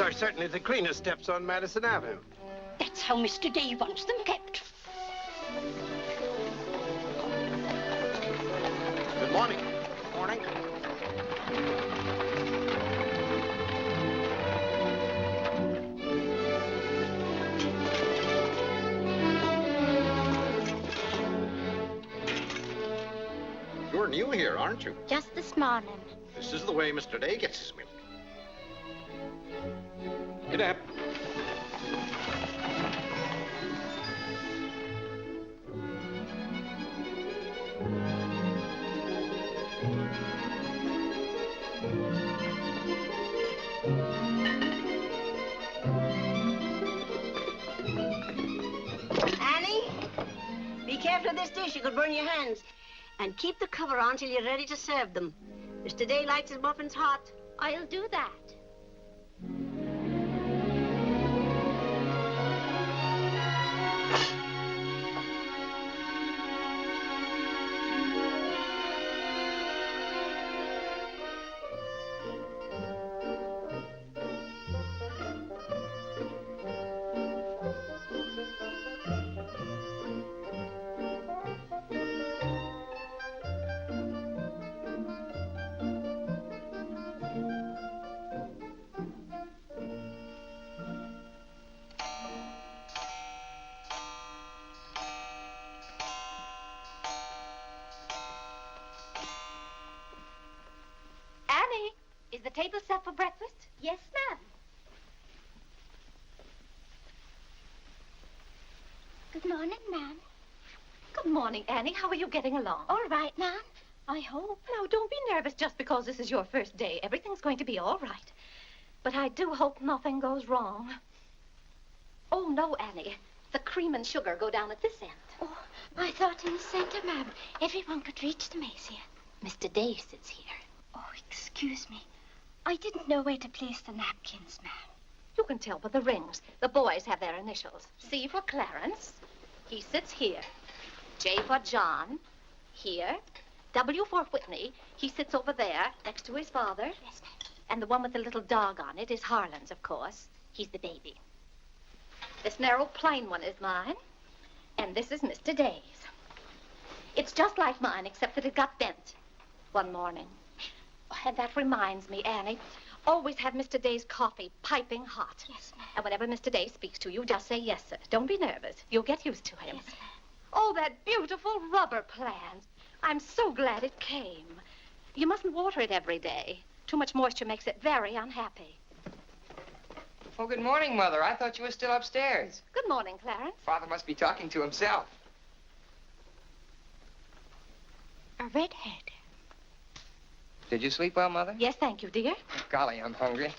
are certainly the cleanest steps on Madison Avenue. That's how Mr. Day wants them kept. Good morning. Morning. You're new here, aren't you? Just this morning. This is the way Mr. Day gets his milk. Get up. Annie, be careful of this dish. You could burn your hands. And keep the cover on till you're ready to serve them. Mr. Day likes his muffins hot. I'll do that. Is the table set for breakfast? Yes, ma'am. Good morning, ma'am. Good morning, Annie. How are you getting along? All right, ma'am. I hope. Now, don't be nervous just because this is your first day. Everything's going to be all right. But I do hope nothing goes wrong. Oh, no, Annie. The cream and sugar go down at this end. Oh, I thought in the center, ma'am. Everyone could reach the mace here. Mr. Day sits here. Oh, excuse me. I didn't know where to place the napkins, ma'am. You can tell by the rings. The boys have their initials. C for Clarence. He sits here. J for John. Here. W for Whitney. He sits over there, next to his father. Yes, ma'am. And the one with the little dog on it is Harlan's, of course. He's the baby. This narrow, plain one is mine. And this is Mr. Day's. It's just like mine, except that it got bent one morning. Oh, and that reminds me, Annie, always have Mr. Day's coffee piping hot. Yes, ma'am. And whenever Mr. Day speaks to you, just say yes, sir. Don't be nervous. You'll get used to him. Yes, ma'am. Oh, that beautiful rubber plant. I'm so glad it came. You mustn't water it every day. Too much moisture makes it very unhappy. Oh, good morning, Mother. I thought you were still upstairs. Good morning, Clarence. Father must be talking to himself. A redhead. Did you sleep well, Mother? Yes, thank you, dear. Golly, I'm hungry.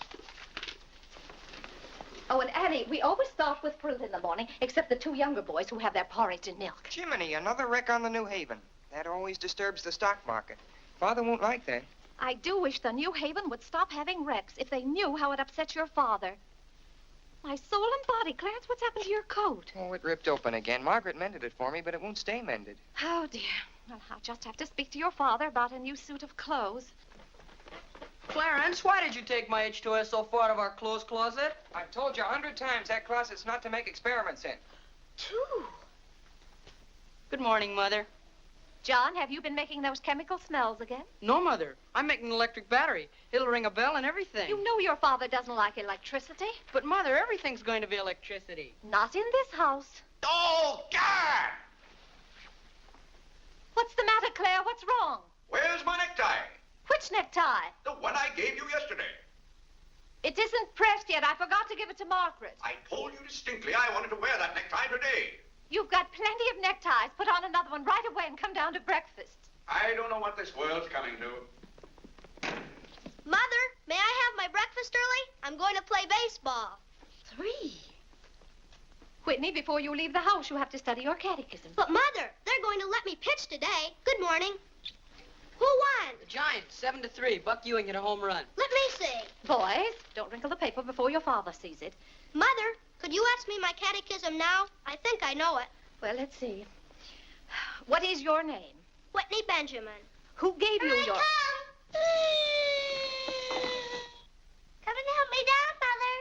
Oh, and Annie, we always start with fruit in the morning, except the two younger boys who have their porridge and milk. Jiminy, another wreck on the New Haven. That always disturbs the stock market. Father won't like that. I do wish the New Haven would stop having wrecks if they knew how it upsets your father. My soul and body, Clarence, what's happened to your coat? Oh, it ripped open again. Margaret mended it for me, but it won't stay mended. Oh, dear. Well, I'll just have to speak to your father about a new suit of clothes. Clarence, why did you take my H2S so far out of our clothes closet? I've told you 100 times that closet's not to make experiments in. 2. Good morning, Mother. John, have you been making those chemical smells again? No, Mother. I'm making an electric battery. It'll ring a bell and everything. You know your father doesn't like electricity. But, Mother, everything's going to be electricity. Not in this house. Oh, God! What's the matter, Claire? What's wrong? Where's my necktie? Which necktie? The one I gave you yesterday. It isn't pressed yet. I forgot to give it to Margaret. I told you distinctly I wanted to wear that necktie today. You've got plenty of neckties. Put on another one right away and come down to breakfast. I don't know what this world's coming to. Mother, may I have my breakfast early? I'm going to play baseball. 3. Whitney, before you leave the house, you have to study your catechism. But, Mother, they're going to let me pitch today. Good morning. Who won? The Giants, 7-3. Buck Ewing hit a home run. Let me see. Boys, don't wrinkle the paper before your father sees it. Mother, could you ask me my catechism now? I think I know it. Well, let's see. What is your name? Whitney Benjamin. Who gave you your... Come and help me down, Mother.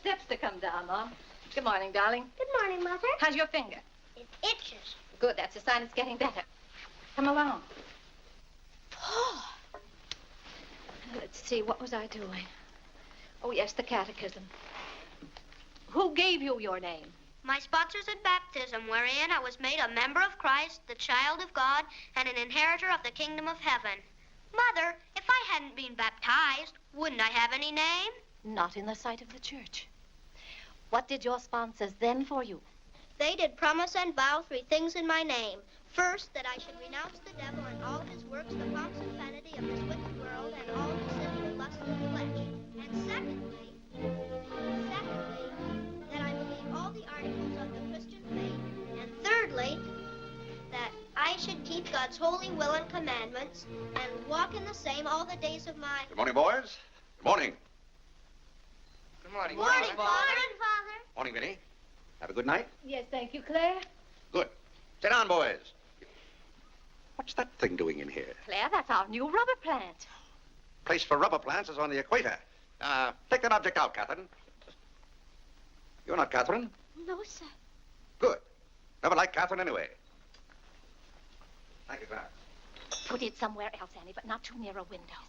steps to come down, Mom. Good morning, darling. Good morning, Mother. How's your finger? It itches. Good, that's a sign it's getting better. Come along. Oh. Let's see, what was I doing? Oh, yes, the catechism. Who gave you your name? My sponsors at baptism, wherein I was made a member of Christ, the child of God, and an inheritor of the kingdom of heaven. Mother, if I hadn't been baptized, wouldn't I have any name? Not in the sight of the church. What did your sponsors then for you? They did promise and vow 3 things in my name. First, that I should renounce the devil and all his works, the pomps and vanity of this wicked world, and all the sinful lusts of the flesh. And secondly, that I believe all the articles of the Christian faith. And thirdly, that I should keep God's holy will and commandments and walk in the same all the days of my... Good morning, boys. Good morning. Good morning. Morning, Father. Father. Morning, Vinny. Have a good night? Yes, thank you, Claire. Good. Sit down, boys. What's that thing doing in here? Claire, that's our new rubber plant. Place for rubber plants is on the equator. Take that object out, Catherine. You're not Catherine? No, sir. Good. Never liked Catherine anyway. Thank you, Clarence. Put it somewhere else, Annie, but not too near a window.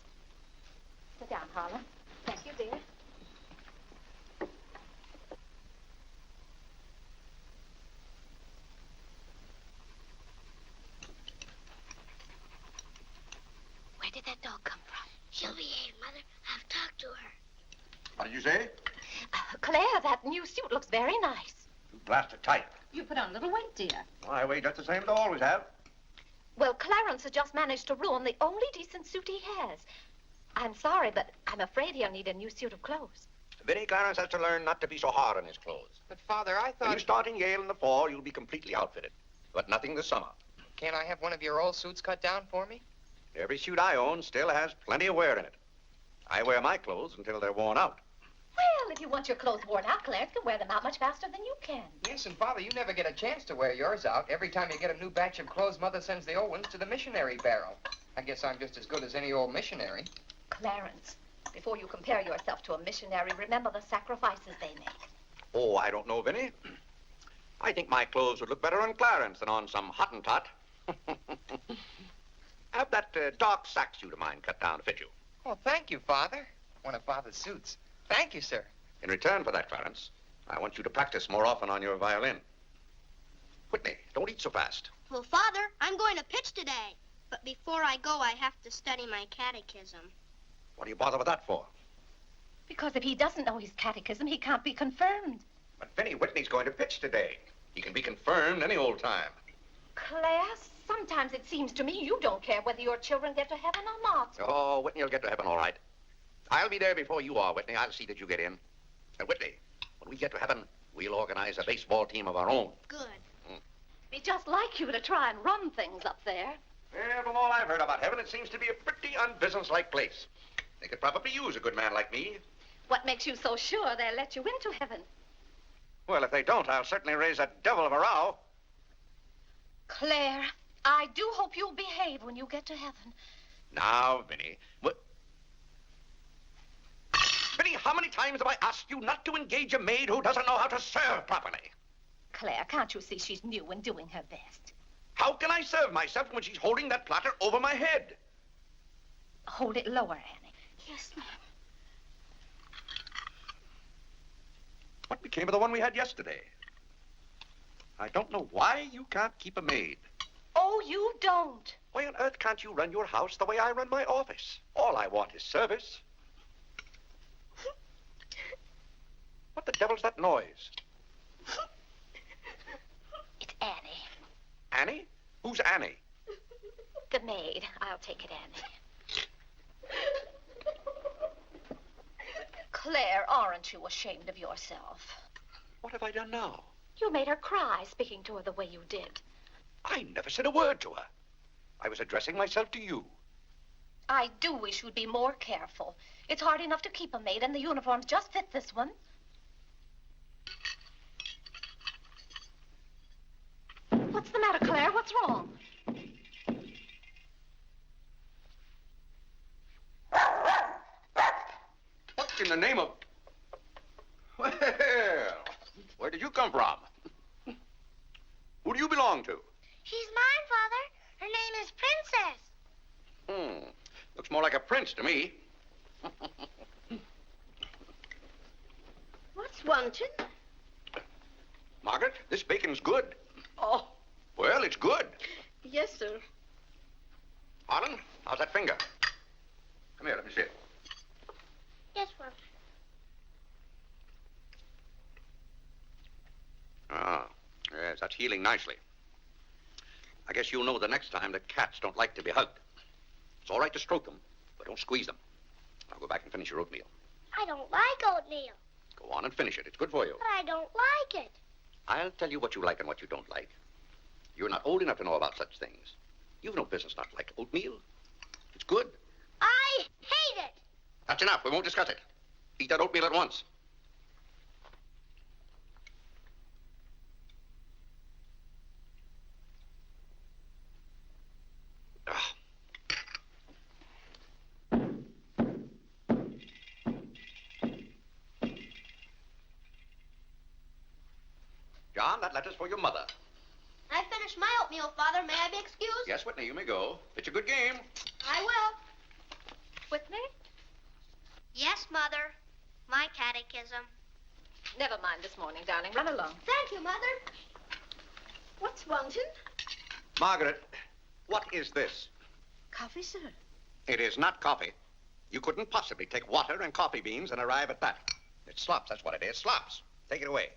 Sit down, Harlan. Thank you, dear. Where did that dog come from? She'll behave, Mother. I've talked to her. What did you say? Claire, that new suit looks very nice. You blasted tight. You put on a little weight, dear. I weigh just the same as I always have. Well, Clarence has just managed to ruin the only decent suit he has. I'm sorry, but I'm afraid he'll need a new suit of clothes. Vinny, Clarence has to learn not to be so hard on his clothes. But, Father, I When thought... you start in Yale in the fall, you'll be completely outfitted. But nothing this summer. Can't I have one of your old suits cut down for me? Every suit I own still has plenty of wear in it. I wear my clothes until they're worn out. Well, if you want your clothes worn out, Clarence can wear them out much faster than you can. Yes, and, Father, you never get a chance to wear yours out. Every time you get a new batch of clothes, Mother sends the old ones to the missionary barrel. I guess I'm just as good as any old missionary. Clarence, before you compare yourself to a missionary, remember the sacrifices they make. Oh, I don't know, Vinny. I think my clothes would look better on Clarence than on some Hottentot. Have that dark sack suit of mine cut down to fit you. Oh, thank you, Father. One of Father's suits. Thank you, sir. In return for that, Clarence, I want you to practice more often on your violin. Whitney, don't eat so fast. Well, Father, I'm going to pitch today. But before I go, I have to study my catechism. What do you bother with that for? Because if he doesn't know his catechism, he can't be confirmed. But Vinny, Whitney's going to pitch today. He can be confirmed any old time. Claire, sometimes it seems to me you don't care whether your children get to heaven or not. Oh, Whitney will get to heaven all right. I'll be there before you are, Whitney. I'll see that you get in. And Whitney, when we get to heaven, we'll organize a baseball team of our own. Good. Be just like you to try and run things up there. Well, from all I've heard about heaven, it seems to be a pretty unbusinesslike place. They could probably use a good man like me. What makes you so sure they'll let you into heaven? Well, if they don't, I'll certainly raise a devil of a row. Claire, I do hope you'll behave when you get to heaven. Now, Vinny, Vinny, how many times have I asked you not to engage a maid who doesn't know how to serve properly? Claire, can't you see she's new and doing her best? How can I serve myself when she's holding that platter over my head? Hold it lower, Annie. Yes, ma'am. What became of the one we had yesterday? I don't know why you can't keep a maid. Oh, you don't. Why on earth can't you run your house the way I run my office? All I want is service. What the devil's that noise? It's Annie. Annie? Who's Annie? The maid. I'll take it, Annie. Claire, aren't you ashamed of yourself? What have I done now? You made her cry speaking to her the way you did. I never said a word to her. I was addressing myself to you. I do wish you'd be more careful. It's hard enough to keep a maid, and the uniforms just fit this one. What's the matter, Claire? What's wrong? What in the name of... Well, did you come from? Who do you belong to? She's mine, Father. Her name is Princess. Looks more like a prince to me. What's wanted? Margaret, this bacon's good. Oh, Well, it's good. yes, sir. Harlan, how's that finger? Come here, let me see it. Yes, Father. Ah, yes, that's healing nicely. I guess you'll know the next time that cats don't like to be hugged. It's all right to stroke them, but don't squeeze them. Now go back and finish your oatmeal. I don't like oatmeal. Go on and finish it. It's good for you. But I don't like it. I'll tell you what you like and what you don't like. You're not old enough to know about such things. You've no business not to like oatmeal. It's good. I hate it. That's enough. We won't discuss it. Eat that oatmeal at once. Ah. John, that letter's for your mother. I finished my oatmeal, Father. May I be excused? Yes, Whitney, you may go. It's a good game. I will. Whitney? Yes, Mother. My catechism. Never mind this morning, darling. Run along. Thank you, Mother. What's wanted? Margaret, what is this? Coffee, sir. It is not coffee. You couldn't possibly take water and coffee beans and arrive at that. It's slops, that's what it is. Slops. Take it away.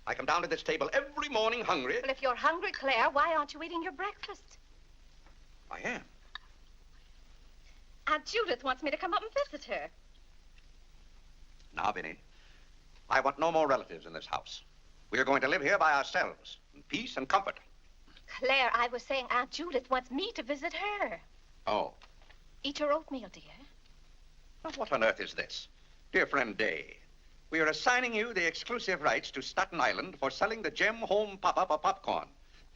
I come down to this table every morning hungry. Well, if you're hungry, Claire, why aren't you eating your breakfast? I am. Aunt Judith wants me to come up and visit her. Now, Vinny, I want no more relatives in this house. We are going to live here by ourselves, in peace and comfort. Claire, I was saying Aunt Judith wants me to visit her. Oh. Eat your oatmeal, dear. Now, what on earth is this? Dear friend Day, we are assigning you the exclusive rights to Staten Island for selling the Gem Home Pop-Up of popcorn.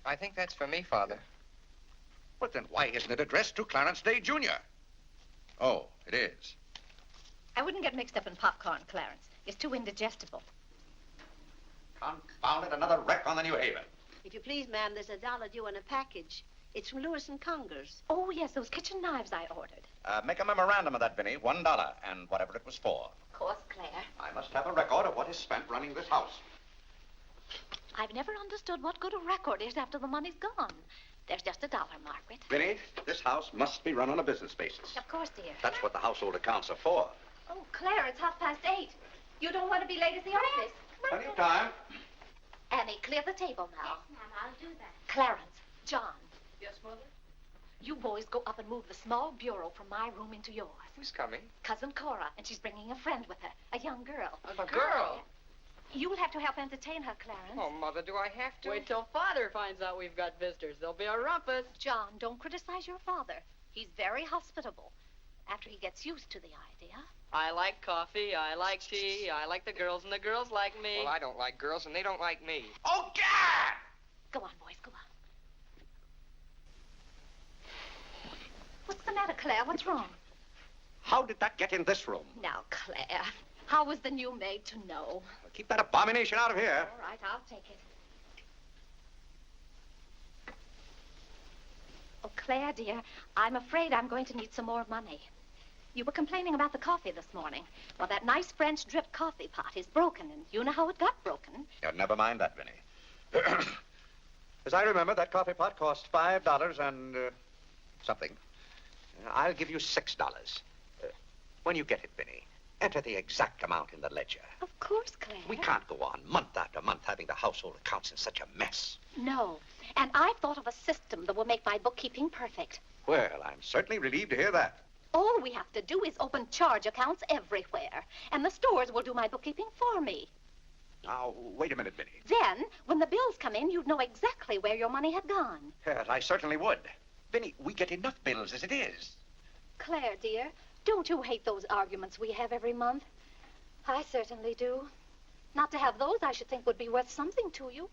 I think that's for me, Father. But then why isn't it addressed to Clarence Day, Jr.? Oh, it is. I wouldn't get mixed up in popcorn, Clarence. It's too indigestible. Confound it, another wreck on the New Haven. If you please, ma'am, there's $1 due on a package. It's from Lewis and Conger's. Oh, yes, those kitchen knives I ordered. Make a memorandum of that, Vinny. $1, and whatever it was for. Of course, Claire. I must have a record of what is spent running this house. I've never understood what good a record is after the money's gone. There's just $1, Margaret. Vinny, this house must be run on a business basis. Of course, dear. That's what the household accounts are for. Oh, Claire, it's 8:30. You don't want to be late at the office. Plenty of time. Annie, clear the table now. Yes, Ma'am, I'll do that. Clarence, John, Yes, Mother? you boys go up and move the small bureau from my room into yours. Who's coming? Cousin Cora, and she's bringing a friend with her, a young girl. A girl? You'll have to help entertain her, Clarence. Oh, Mother, do I have to? Wait till Father finds out we've got visitors. There'll be a rumpus. John, don't criticize your father. He's very hospitable. After he gets used to the idea. I like coffee, I like tea, I like the girls, and the girls like me. Well, I don't like girls, and they don't like me. Oh, God! Go on, boys, go on. What's the matter, Claire? What's wrong? How did that get in this room? Now, Claire, how was the new maid to know? Keep that abomination out of here. All right, I'll take it. Oh, Claire, dear, I'm afraid I'm going to need some more money. You were complaining about the coffee this morning. Well, that nice French drip coffee pot is broken, and you know how it got broken. Yeah, never mind that, Vinny. As I remember, that coffee pot cost $5 and something. I'll give you $6. When you get it, Vinny, enter the exact amount in the ledger. Of course, Claire. We can't go on month after month having the household accounts in such a mess. No, and I've thought of a system that will make my bookkeeping perfect. Well, I'm certainly relieved to hear that. All we have to do is open charge accounts everywhere, and the stores will do my bookkeeping for me. Now, wait a minute, Vinny. Then, when the bills come in, you'd know exactly where your money had gone. Yes, I certainly would. Vinny, we get enough bills as it is. Claire, dear, don't you hate those arguments we have every month? I certainly do. Not to have those, I should think, would be worth something to you.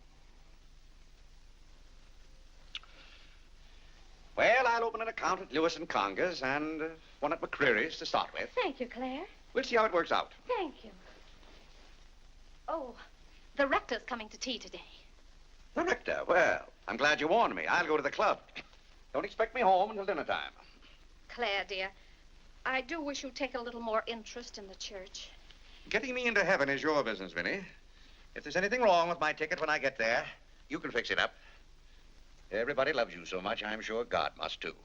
Well, I'll open an account at Lewis and Conger's and one at McCreary's to start with. Thank you, Claire. We'll see how it works out. Thank you. Oh, The rector's coming to tea today. The rector? Well, I'm glad you warned me. I'll go to the club. Don't expect me home until dinner time. Claire, dear, I do wish you'd take a little more interest in the church. Getting me into heaven is your business, Vinny. If there's anything wrong with my ticket when I get there, you can fix it up. Everybody loves you so much, I'm sure God must, too.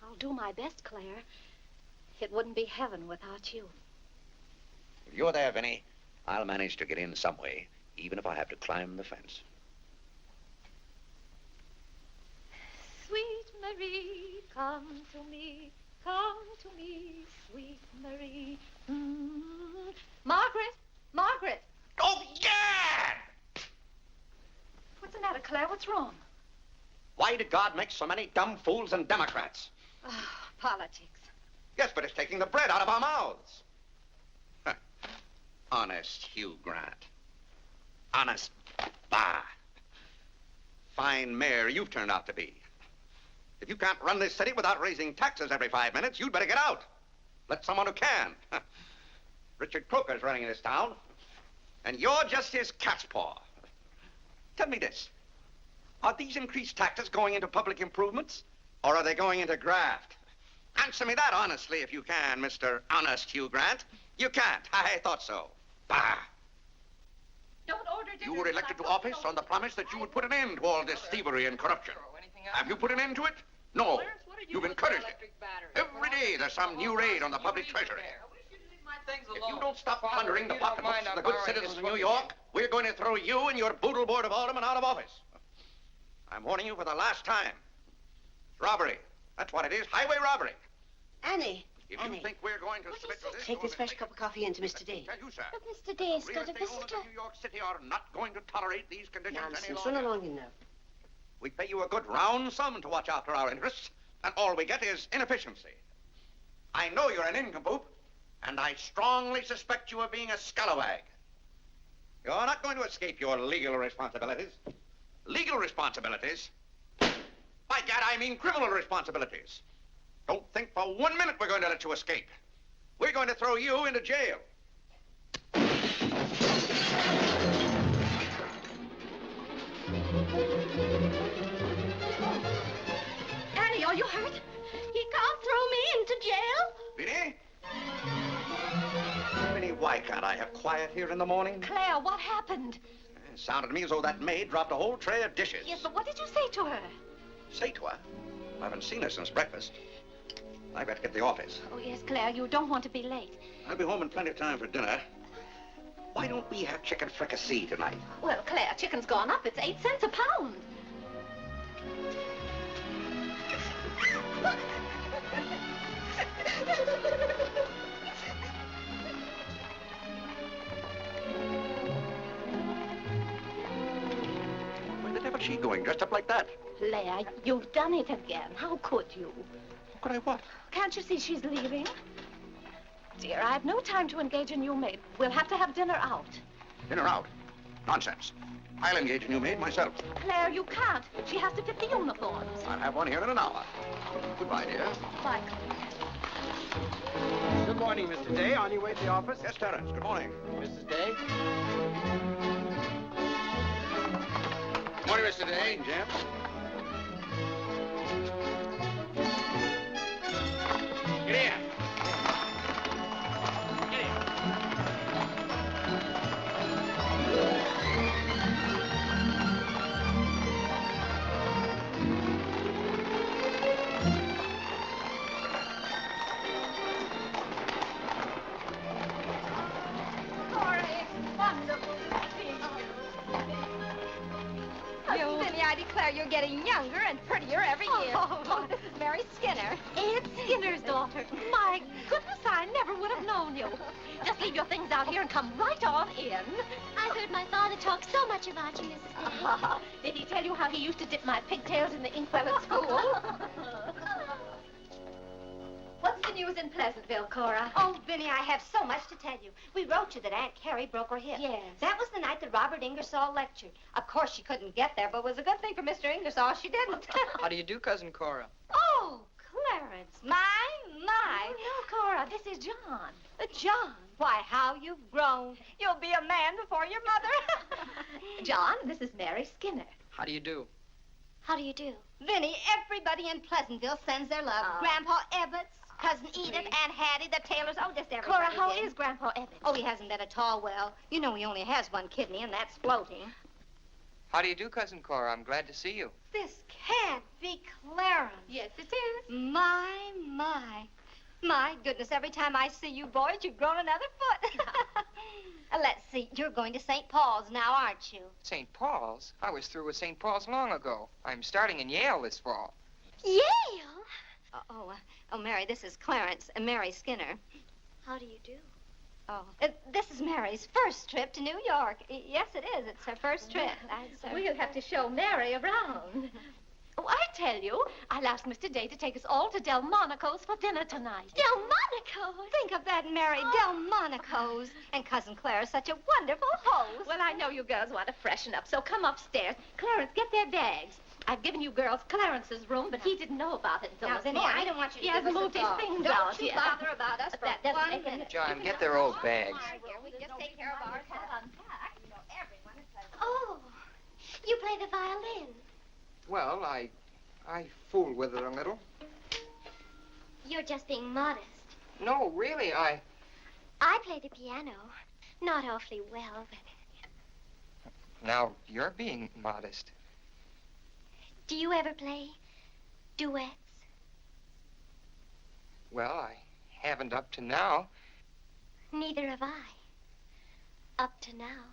I'll do my best, Claire. It wouldn't be heaven without you. If you're there, Vinny, I'll manage to get in some way, even if I have to climb the fence. Sweet Marie, come to me, sweet Marie. Margaret! Margaret! Oh, yeah! What's the matter, Claire? What's wrong? Why did God make so many dumb fools and Democrats? Oh, politics. Yes, but it's taking the bread out of our mouths. Huh. Honest Hugh Grant. Honest, bah. Fine mayor you've turned out to be. If you can't run this city without raising taxes every 5 minutes, you'd better get out. Let someone who can. Richard Croker's running this town, and you're just his cat's paw. Tell me this. Are these increased taxes going into public improvements, or are they going into graft? Answer me that honestly, if you can, Mr. Honest Hugh Grant. You can't. I thought so. Bah! Don't order dinner. You were elected to office on the promise that you would put an end to all this thievery and corruption. Have you put an end to it? No. You've encouraged it. Every day there's some new raid on the public treasury. If you don't stop plundering the pocketbooks of the good citizens of New York, we're going to throw you and your boodle board of aldermen out of office. I'm warning you for the last time. It's robbery. That's what it is. Highway robbery. Annie. If you think we're going to submit to this... Take this fresh cup of coffee in to Mr. Day. Tell you, sir. But Mr. Day's Real got a estate owners visitor. of New York City are not going to tolerate these conditions any Nonsense. longer. Run along in now. We pay you a good round sum to watch after our interests, and all we get is inefficiency. I know you're an nincompoop, and I strongly suspect you of being a scalawag. You're not going to escape your legal responsibilities. Legal responsibilities? By gad, I mean criminal responsibilities. Don't think for 1 minute we're going to let you escape. We're going to throw you into jail. Annie, are you hurt? He can't throw me into jail. Vinny? Vinny, why can't I have quiet here in the morning? Claire, what happened? It sounded to me as though that maid dropped a whole tray of dishes. Yes, but what did you say to her? Say to her? I haven't seen her since breakfast. I've got to get to the office. Oh, yes, Claire, you don't want to be late. I'll be home in plenty of time for dinner. Why don't we have chicken fricassee tonight? Well, Claire, chicken's gone up. It's 8 cents a pound. Where the devil's she going, dressed up like that? Claire, you've done it again. How could you? How could I what? Can't you see she's leaving? Dear, I've no time to engage a new maid. We'll have to have dinner out. Dinner out? Nonsense. I'll engage a new maid myself. Claire, you can't. She has to fit the uniforms. I'll have one here in an hour. Goodbye, dear. Bye, Claire. Good morning, Mr. Day. On your way to the office? Yes, Clarence. Good morning. Mrs. Day? Morning, Mr. Day. Morning, Jim. Get in. Get in. Cora, it's wonderful to see you. Vinny, I declare you're getting younger and prettier every year. Oh, this is Mary Skinner. It's Skinner's daughter. My goodness, I never would have known you. Just leave your things out here and come right on in. I heard my father talk so much about you, Mrs. Day. Did he tell you how he used to dip my pigtails in the inkwell at school? What's the news in Pleasantville, Cora? Oh, Vinny, I have so much to tell you. We wrote you that Aunt Carrie broke her hip. Yes. That was the night that Robert Ingersoll lectured. Of course, she couldn't get there, but it was a good thing for Mr. Ingersoll she didn't. How do you do, Cousin Cora? Oh, Clarence. My. Oh, no, Cora, this is John. John, why, how you've grown. You'll be a man before your mother. John, this is Mary Skinner. How do you do? How do you do? Vinny, everybody in Pleasantville sends their love. Oh. Grandpa Ebbets, Cousin Edith, Aunt Hattie, the Taylors, oh, just everybody. Cora, how did. is Grandpa Ebbets? Oh, he hasn't been at all well. You know he only has one kidney, and that's floating. How do you do, Cousin Cora? I'm glad to see you. This can't be Clarence. Yes, it is. My. My goodness, every time I see you boys, you've grown another foot. Let's see, you're going to St. Paul's now, aren't you? St. Paul's? I was through with St. Paul's long ago. I'm starting in Yale this fall. Yale? Mary, this is Clarence, Mary Skinner. How do you do? Oh, this is Mary's first trip to New York. Yes, it is. It's her first trip. We'll have to show Mary around. Oh, I tell you, I'll ask Mr. Day to take us all to Delmonico's for dinner tonight. Delmonico's? Think of that, Mary, Delmonico's. And Cousin Claire's such a wonderful host. Well, I know you girls want to freshen up, so come upstairs. Clarence, get their bags. I've given you girls Clarence's room, but he didn't know about it until Now, this Vinny, morning. I don't want you to He hasn't give us moved a his thought. things Don't out you yet. bother about us But for that doesn't 1 make any minute. John, get their old bags. We just take care of ours. Oh, you play the violin. Well, I fool with it a little. You're just being modest. No, really, I play the piano. Not awfully well, but... Now, you're being modest. Do you ever play duets? Well, I haven't up to now. Neither have I. Up to now.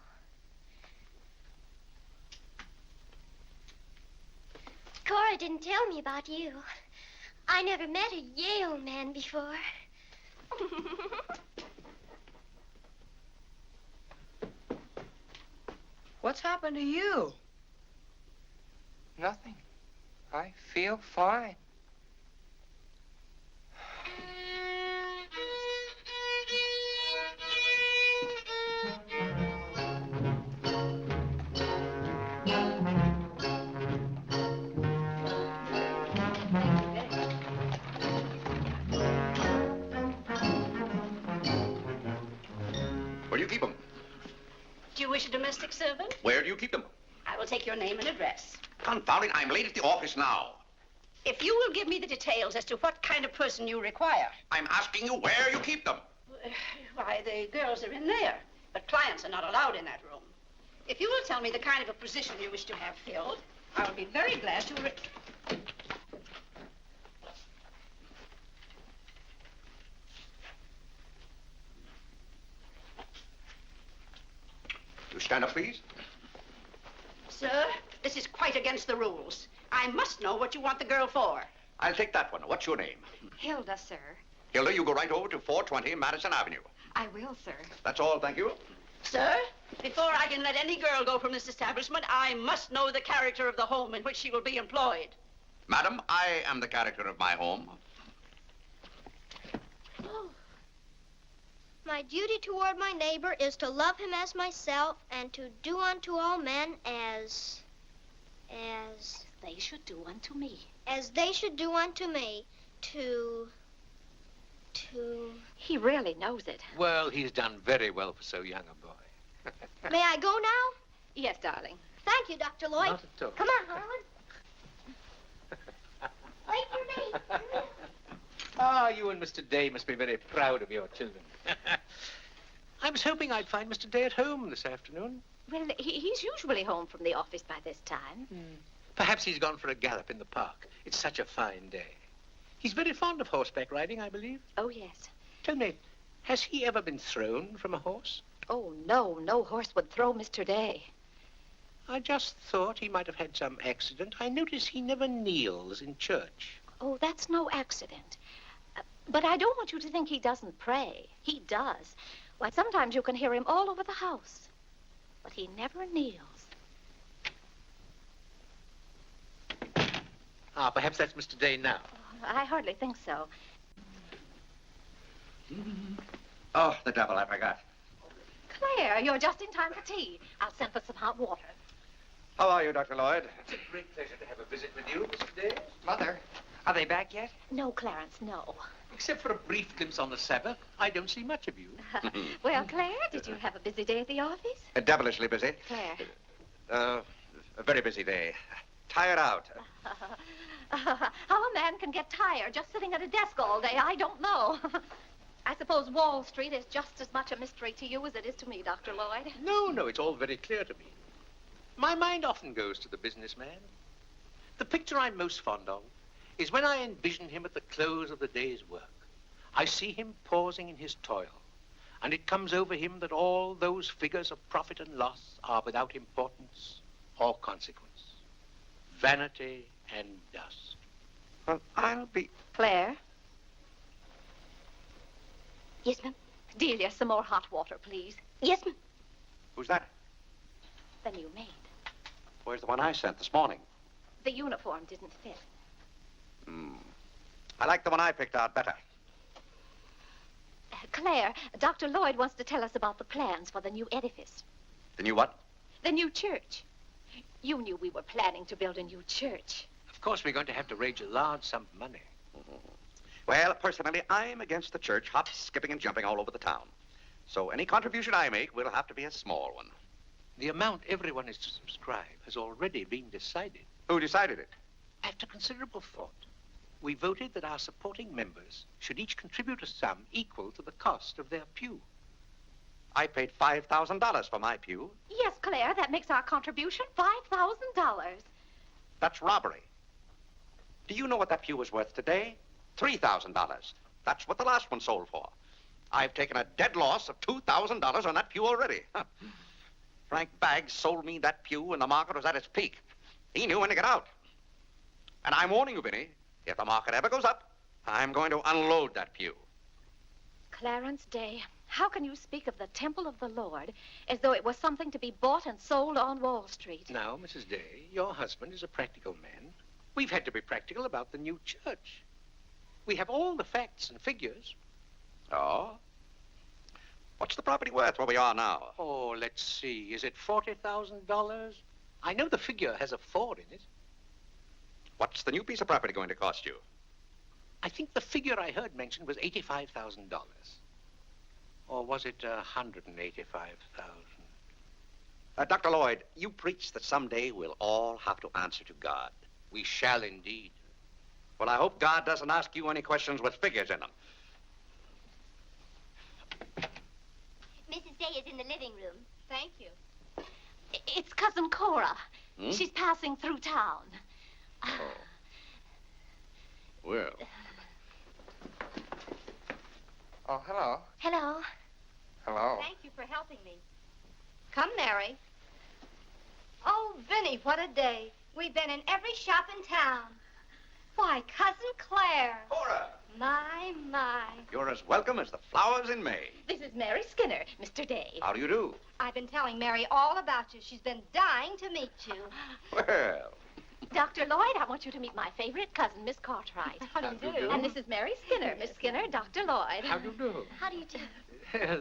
Cora didn't tell me about you. I never met a Yale man before. What's happened to you? Nothing. I feel fine. Where do you keep them? Do you wish a domestic servant? Where do you keep them? I will take your name and address. Confound it, I'm late at the office now. If you will give me the details as to what kind of person you require. I'm asking you where you keep them. Why, the girls are in there, but clients are not allowed in that room. If you will tell me the kind of a position you wish to have filled, I will be very glad to... You stand up, please. Sir, this is quite against the rules. I must know what you want the girl for. I'll take that one. What's your name? Hilda, sir. Hilda, you go right over to 420 Madison Avenue. I will, sir. That's all, thank you. Sir, before I can let any girl go from this establishment, I must know the character of the home in which she will be employed. Madam, I am the character of my home. My duty toward my neighbor is to love him as myself and to do unto all men as They should do unto me. they should do unto me. He really knows it. Well, he's done very well for so young a boy. May I go now? Yes, darling. Thank you, Dr. Lloyd. Not at all. Come on, Harlan. Wait for me. Ah, you and Mr. Day must be very proud of your children. I was hoping I'd find Mr. Day at home this afternoon. Well, he's usually home from the office by this time. Perhaps he's gone for a gallop in the park. It's such a fine day. He's very fond of horseback riding, I believe. Oh, yes. Tell me, has he ever been thrown from a horse? Oh, no. No horse would throw Mr. Day. I just thought he might have had some accident. I notice he never kneels in church. Oh, that's no accident. But I don't want you to think he doesn't pray. He does. Why, sometimes you can hear him all over the house. But he never kneels. Ah, perhaps that's Mr. Day now. I hardly think so. Oh, the devil, I forgot. Claire, you're just in time for tea. I'll send for some hot water. How are you, Dr. Lloyd? It's a great pleasure to have a visit with you, Mr. Day. Mother, are they back yet? No, Clarence, no. Except for a brief glimpse on the Sabbath, I don't see much of you. Well, Claire, did you have a busy day at the office? Devilishly busy. Claire, A very busy day. Tired out. How a man can get tired just sitting at a desk all day, I don't know. I suppose Wall Street is just as much a mystery to you as it is to me, Dr. Lloyd. No, it's all very clear to me. My mind often goes to the businessman. The picture I'm most fond of is when I envision him at the close of the day's work. I see him pausing in his toil, and it comes over him that all those figures of profit and loss are without importance or consequence. Vanity and dust. Well, I'll be... Claire? Yes, ma'am. Delia, some more hot water, please. Yes, ma'am. Who's that? The new maid. Where's the one I sent this morning? The uniform didn't fit. I like the one I picked out better. Claire, Dr. Lloyd wants to tell us about the plans for the new edifice. The new what? The new church. You knew we were planning to build a new church. Of course, we're going to have to raise a large sum of money. Well, personally, I'm against the church hopping, skipping, and jumping all over the town. So any contribution I make will have to be a small one. The amount everyone is to subscribe has already been decided. Who decided it? After considerable thought, we voted that our supporting members should each contribute a sum equal to the cost of their pew. I paid $5,000 for my pew. Yes, Claire, that makes our contribution $5,000. That's robbery. Do you know what that pew is worth today? $3,000. That's what the last one sold for. I've taken a dead loss of $2,000 on that pew already. Frank Baggs sold me that pew when the market was at its peak. He knew when to get out. And I'm warning you, Vinny, if the market ever goes up, I'm going to unload that pew. Clarence Day, how can you speak of the temple of the Lord as though it was something to be bought and sold on Wall Street? Now, Mrs. Day, your husband is a practical man. We've had to be practical about the new church. We have all the facts and figures. Oh? What's the property worth where we are now? Oh, let's see. Is it $40,000? I know the figure has a 4 in it. What's the new piece of property going to cost you? I think the figure I heard mentioned was $85,000. Or was it $185,000? Dr. Lloyd, you preach that someday we'll all have to answer to God. We shall indeed. Well, I hope God doesn't ask you any questions with figures in them. Mrs. Day is in the living room. Thank you. It's Cousin Cora. She's passing through town. Well. Oh, hello. Hello. Hello. Thank you for helping me. Come, Mary. Oh, Vinny, what a day. We've been in every shop in town. Why, Cousin Claire. Cora! My. You're as welcome as the flowers in May. This is Mary Skinner, Mr. Day. How do you do? I've been telling Mary all about you. She's been dying to meet you. Well, Dr. Lloyd, I want you to meet my favorite cousin, Miss Cartwright. How do you do? And this is Mary Skinner. Miss Skinner, Dr. Lloyd. How do you do? How do you do?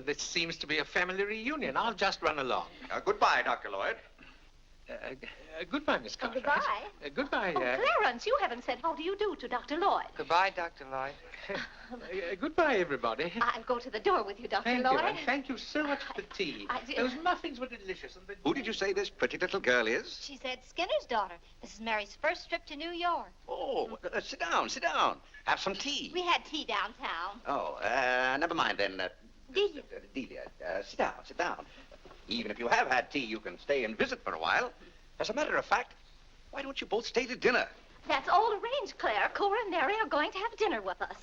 This seems to be a family reunion. I'll just run along. goodbye, Dr. Lloyd. Goodbye, Miss Cartwright. goodbye. Goodbye. Oh, Clarence, you haven't said how do you do to Dr. Lloyd. Goodbye, Dr. Lloyd. Goodbye, everybody. I'll go to the door with you, Dr. Thank Lloyd. you, and thank you so much for the tea. Those muffins were delicious. And Who did you say this pretty little girl is? She said Skinner's daughter. This is Mary's first trip to New York. Oh, sit down, sit down. Have some tea. We had tea downtown. Oh, never mind then. Delia. Delia, sit down, sit down. Even if you have had tea, you can stay and visit for a while. As a matter of fact, why don't you both stay to dinner? That's all arranged, Claire. Cora and Mary are going to have dinner with us.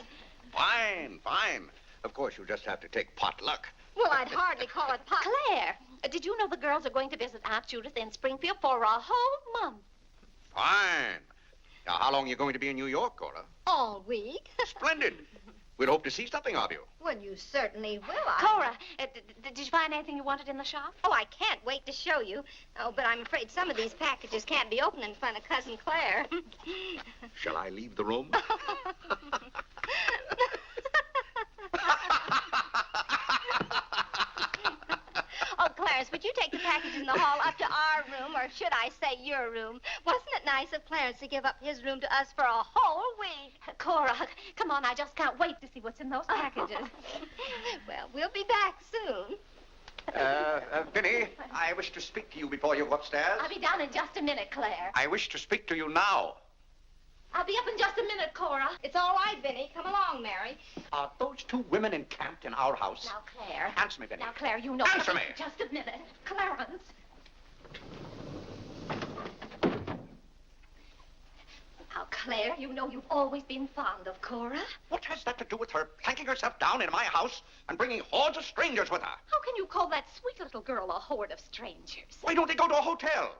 Fine, fine. Of course, you'll just have to take potluck. Well, I'd hardly call it pot. Claire, did you know the girls are going to visit Aunt Judith in Springfield for a whole month? Fine. Now, how long are you going to be in New York, Cora? All week. Splendid. We'd hope to see something of you. Well, you certainly will. Cora, did you find anything you wanted in the shop? Oh, I can't wait to show you. Oh, but I'm afraid some of these packages can't be opened in front of Cousin Claire. Shall I leave the room? Oh, Clarence, would you take the packages in the hall up to our room, or should I say your room? Wasn't it nice of Clarence to give up his room to us for a whole week? Cora, come on, I just can't wait to see what's in those packages. Well, we'll be back soon. Vinny, I wish to speak to you before you go upstairs. I'll be down in just a minute, Claire. I wish to speak to you now. I'll be up in just a minute, Cora. It's all right, Vinny. Come along, Mary. Are those two women encamped in our house? Now, Claire. Answer me, Vinny. Now, Claire, you know... Answer me! Just a minute. Clarence. Now, Claire, you know you've always been fond of Cora. What has that to do with her planking herself down in my house and bringing hordes of strangers with her? How can you call that sweet little girl a horde of strangers? Why don't they go to a hotel?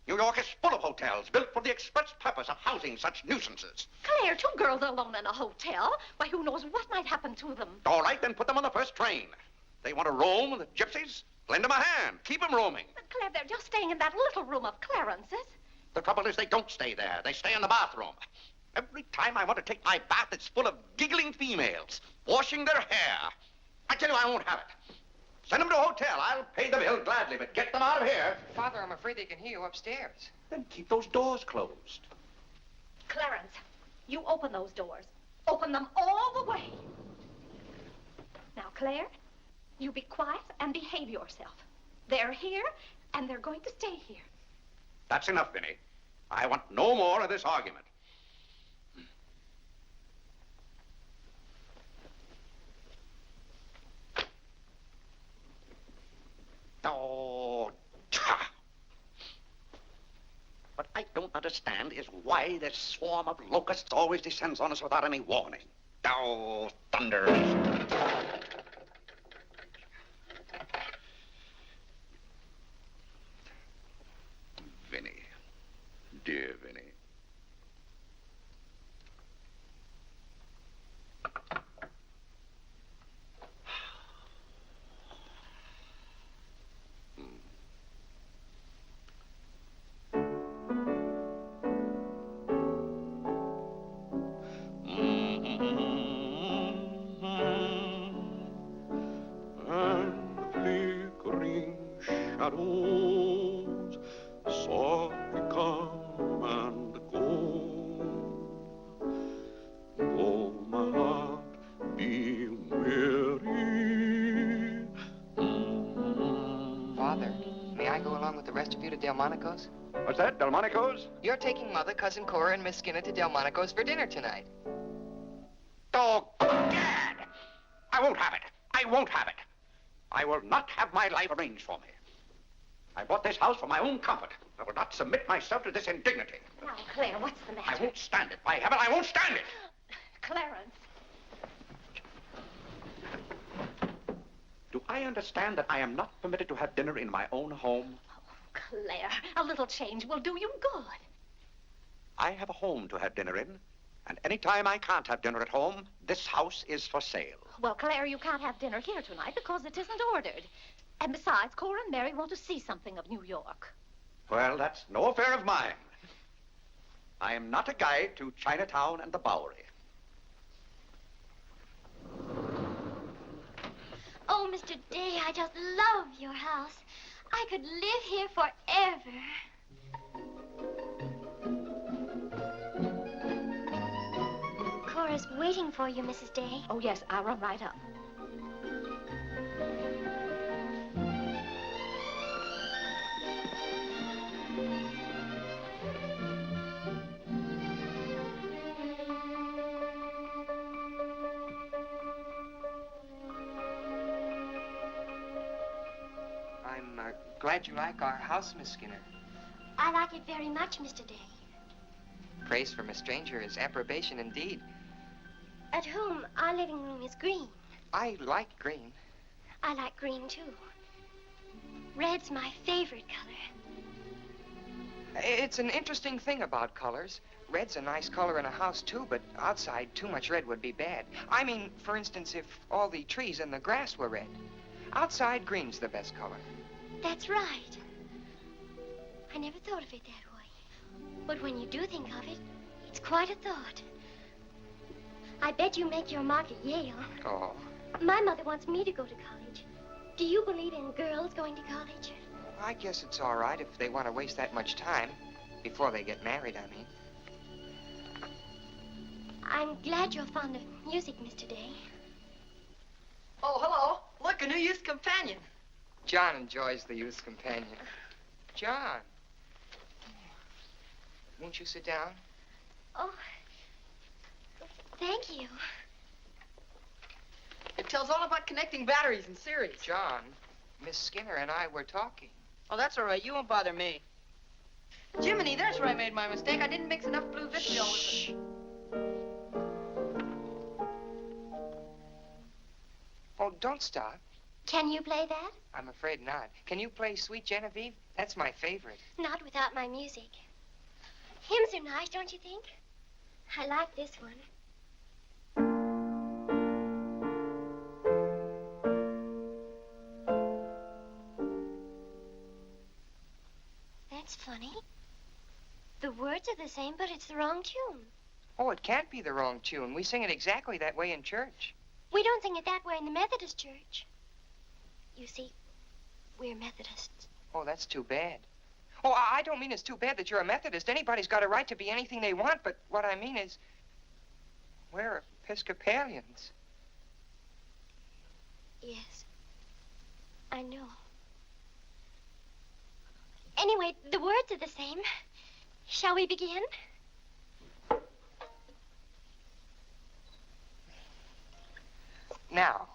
New York is full of hotels built for the express purpose of housing such nuisances. Claire, two girls alone in a hotel? Why, who knows what might happen to them? All right, then put them on the first train. They want to roam with the gypsies? Lend them a hand. Keep them roaming. But, Claire, they're just staying in that little room of Clarence's. The trouble is they don't stay there. They stay in the bathroom. Every time I want to take my bath, it's full of giggling females, washing their hair. I tell you, I won't have it. Send them to a hotel. I'll pay the bill gladly, but get them out of here. Father, I'm afraid they can hear you upstairs. Then keep those doors closed. Clarence, you open those doors. Open them all the way. Now, Claire, you be quiet and behave yourself. They're here, and they're going to stay here. That's enough, Vinny. I want no more of this argument. Oh, what I don't understand is why this swarm of locusts always descends on us without any warning. Oh, thunders. Vinny. Dear Vinny. Shadows softly come and go. Though my heart be weary. Father, may I go along with the rest of you to Delmonico's? What's that, Delmonico's? You're taking Mother, Cousin Cora, and Miss Skinner to Delmonico's for dinner tonight. Oh, Gad! I won't have it. I won't have it. I will not have my life arranged for me. I bought this house for my own comfort. I will not submit myself to this indignity. Now, Claire, what's the matter? I won't stand it. By heaven, I won't stand it. Clarence. Do I understand that I am not permitted to have dinner in my own home? Oh, Claire, a little change will do you good. I have a home to have dinner in, and any time I can't have dinner at home, this house is for sale. Well, Claire, you can't have dinner here tonight because it isn't ordered. And besides, Cora and Mary want to see something of New York. Well, that's no affair of mine. I am not a guide to Chinatown and the Bowery. Oh, Mr. Day, I just love your house. I could live here forever. Cora's waiting for you, Mrs. Day. Oh, yes, I'll run right up. I'm glad you like our house, Miss Skinner. I like it very much, Mr. Day. Praise from a stranger is approbation indeed. At home, our living room is green. I like green. I like green, too. Red's my favorite color. It's an interesting thing about colors. Red's a nice color in a house, too, but outside, too much red would be bad. I mean, for instance, if all the trees and the grass were red. Outside, green's the best color. That's right. I never thought of it that way. But when you do think of it, it's quite a thought. I bet you make your mark at Yale. Oh. My mother wants me to go to college. Do you believe in girls going to college? I guess it's all right if they want to waste that much time. Before they get married, I mean. I'm glad you're fond of music, Mr. Day. Oh, hello. Look, a new youth companion. John enjoys the youth's companion. John. Won't you sit down? Oh, thank you. It tells all about connecting batteries in series. John, Miss Skinner and I were talking. Oh, that's all right. You won't bother me. Jiminy, there's where I made my mistake. I didn't mix enough blue vitriol with it. Oh, don't stop. Can you play that? I'm afraid not. Can you play Sweet Genevieve? That's my favorite. Not without my music. Hymns are nice, don't you think? I like this one. That's funny. The words are the same, but it's the wrong tune. Oh, it can't be the wrong tune. We sing it exactly that way in church. We don't sing it that way in the Methodist church. You see, we're Methodists. Oh, that's too bad. Oh, I don't mean it's too bad that you're a Methodist. Anybody's got a right to be anything they want, but what I mean is, we're Episcopalians. Yes, I know. Anyway, the words are the same. Shall we begin? Now.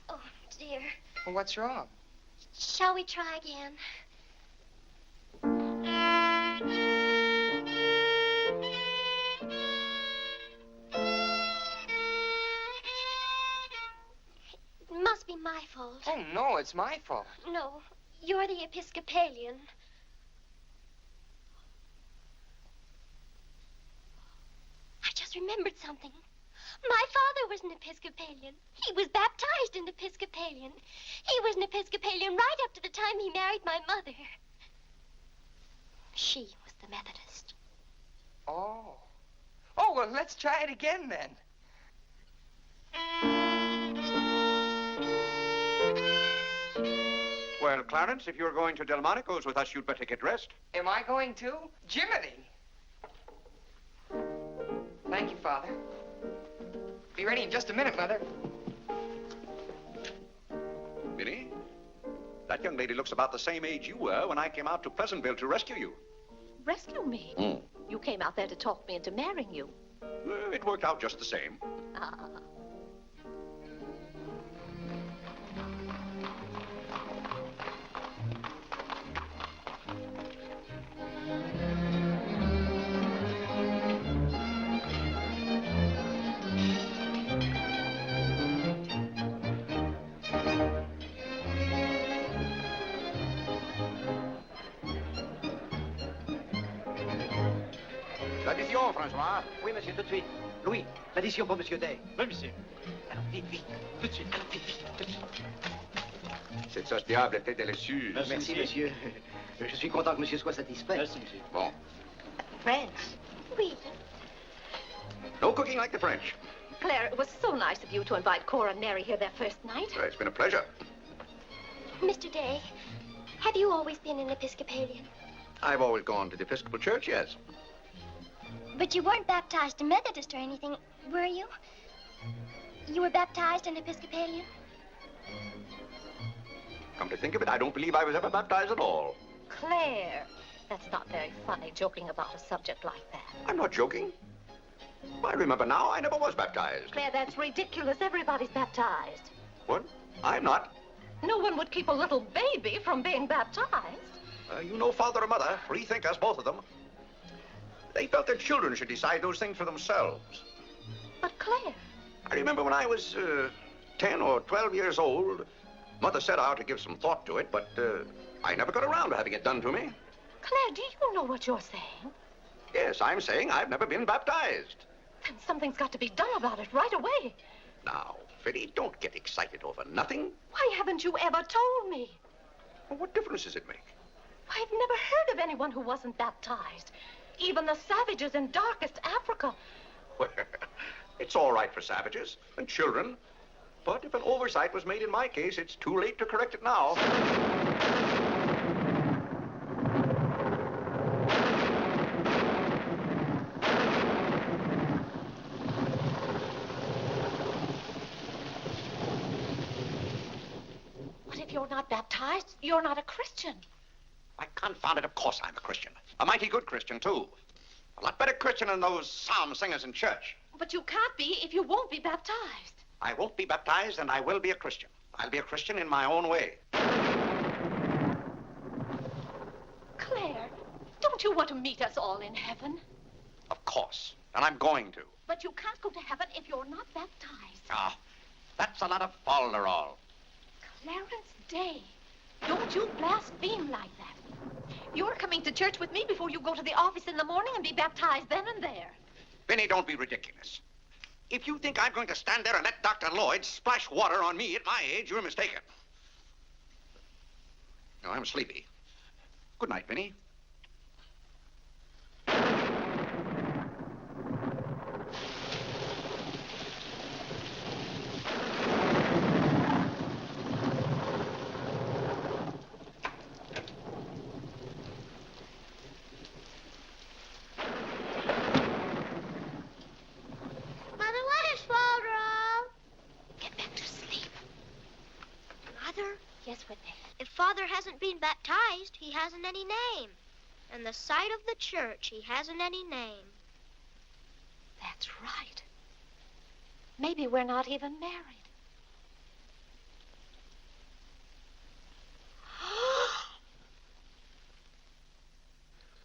Oh, dear. Well, what's wrong? Shall we try again? It must be my fault. Oh, no, it's my fault. No, you're the Episcopalian. I just remembered something. My father was an Episcopalian. He was baptized an Episcopalian. He was an Episcopalian right up to the time he married my mother. She was the Methodist. Oh. Oh, well, let's try it again, then. Well, Clarence, if you're going to Delmonico's with us, you'd better get dressed. Am I going to? Jiminy. Thank you, Father. Be ready in just a minute, Mother. Minnie, that young lady looks about the same age you were when I came out to Pleasantville to rescue you. Rescue me? You came out there to talk me into marrying you. It worked out just the same. Ah. L'addition, François. Oui, monsieur, tout de suite. Louis, l'addition pour monsieur Day. Oui, monsieur. Alors, vite, vite. Tout de suite. Alors, vite, vite, tout de suite. Cette sauce diable était délicieuse. Merci, monsieur. Je suis content que monsieur soit satisfait. Merci, monsieur. Bon. France. Oui. No cooking like the French. Claire, it was so nice of you to invite Cora and Mary here their first night. It's been a pleasure. Mr. Day, have you always been an Episcopalian? I've always gone to the Episcopal Church, yes. But you weren't baptized a Methodist or anything, were you? You were baptized an Episcopalian? Come to think of it, I don't believe I was ever baptized at all. Claire, that's not very funny, joking about a subject like that. I'm not joking. I remember now, I never was baptized. Claire, that's ridiculous. Everybody's baptized. What? I'm not. No one would keep a little baby from being baptized. You know father or mother, free thinkers, both of them. They felt their children should decide those things for themselves. But Claire... I remember when I was 10 or 12 years old, Mother said I ought to give some thought to it, but I never got around to having it done to me. Claire, do you know what you're saying? Yes, I'm saying I've never been baptized. Then something's got to be done about it right away. Now, Fiddy, don't get excited over nothing. Why haven't you ever told me? Well, what difference does it make? I've never heard of anyone who wasn't baptized. Even the savages in darkest Africa. Well, it's all right for savages and children. But if an oversight was made in my case, it's too late to correct it now. not baptized, you're not a Christian. Why, confound it, of course I'm a Christian. A mighty good Christian, too. A lot better Christian than those psalm singers in church. But you can't be if you won't be baptized. I won't be baptized, and I will be a Christian. I'll be a Christian in my own way. Claire, don't you want to meet us all in heaven? Of course, and I'm going to. But you can't go to heaven if you're not baptized. Ah, that's a lot of folderol. Clarence Day, don't you blaspheme like that. You're coming to church with me before you go to the office in the morning and be baptized then and there. Vinny, don't be ridiculous. If you think I'm going to stand there and let Dr. Lloyd splash water on me at my age, you're mistaken. No, I'm sleepy. Good night, Vinny. If Father hasn't been baptized, he hasn't any name. In the sight of the church, he hasn't any name. That's right. Maybe we're not even married.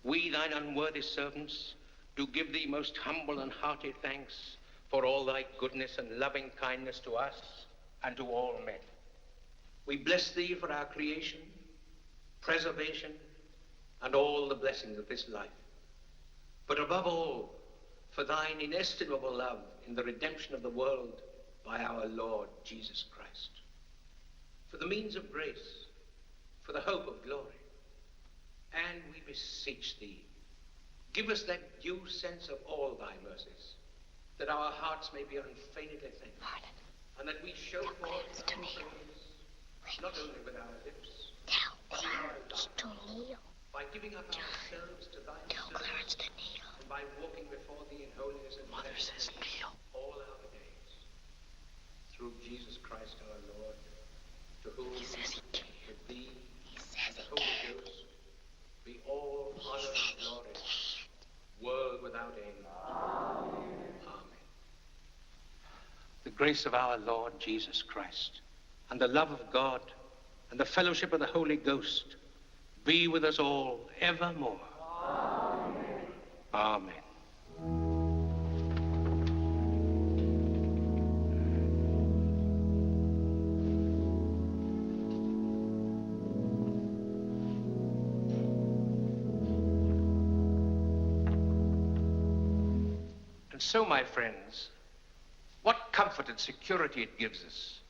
We, thine unworthy servants, do give thee most humble and hearty thanks for all thy goodness and loving kindness to us and to all men. We bless thee for our creation, preservation, and all the blessings of this life. But above all, for thine inestimable love in the redemption of the world by our Lord Jesus Christ. For the means of grace, for the hope of glory. And we beseech thee, give us that due sense of all thy mercies, that our hearts may be unfeignedly thankful, and that we show forth thy praise, not only with our lips, but with our lives, by giving up ourselves to thy service, and by walking before thee in holiness and mercy all our days. Through Jesus Christ our Lord, to whom, with thee, and the Holy Ghost, be all honor and glory, world without end. Amen. The grace of our Lord Jesus Christ, and the love of God, and the fellowship of the Holy Ghost be with us all evermore. Amen. Amen. And so, my friends, what comfort and security it gives us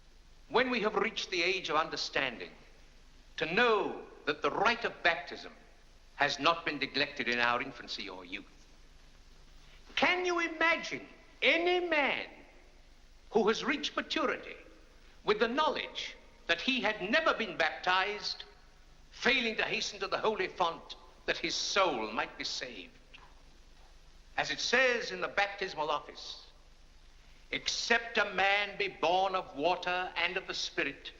when we have reached the age of understanding to know that the rite of baptism has not been neglected in our infancy or youth. Can you imagine any man who has reached maturity with the knowledge that he had never been baptized, failing to hasten to the holy font that his soul might be saved? As it says in the baptismal office, except a man be born of water and of the Spirit,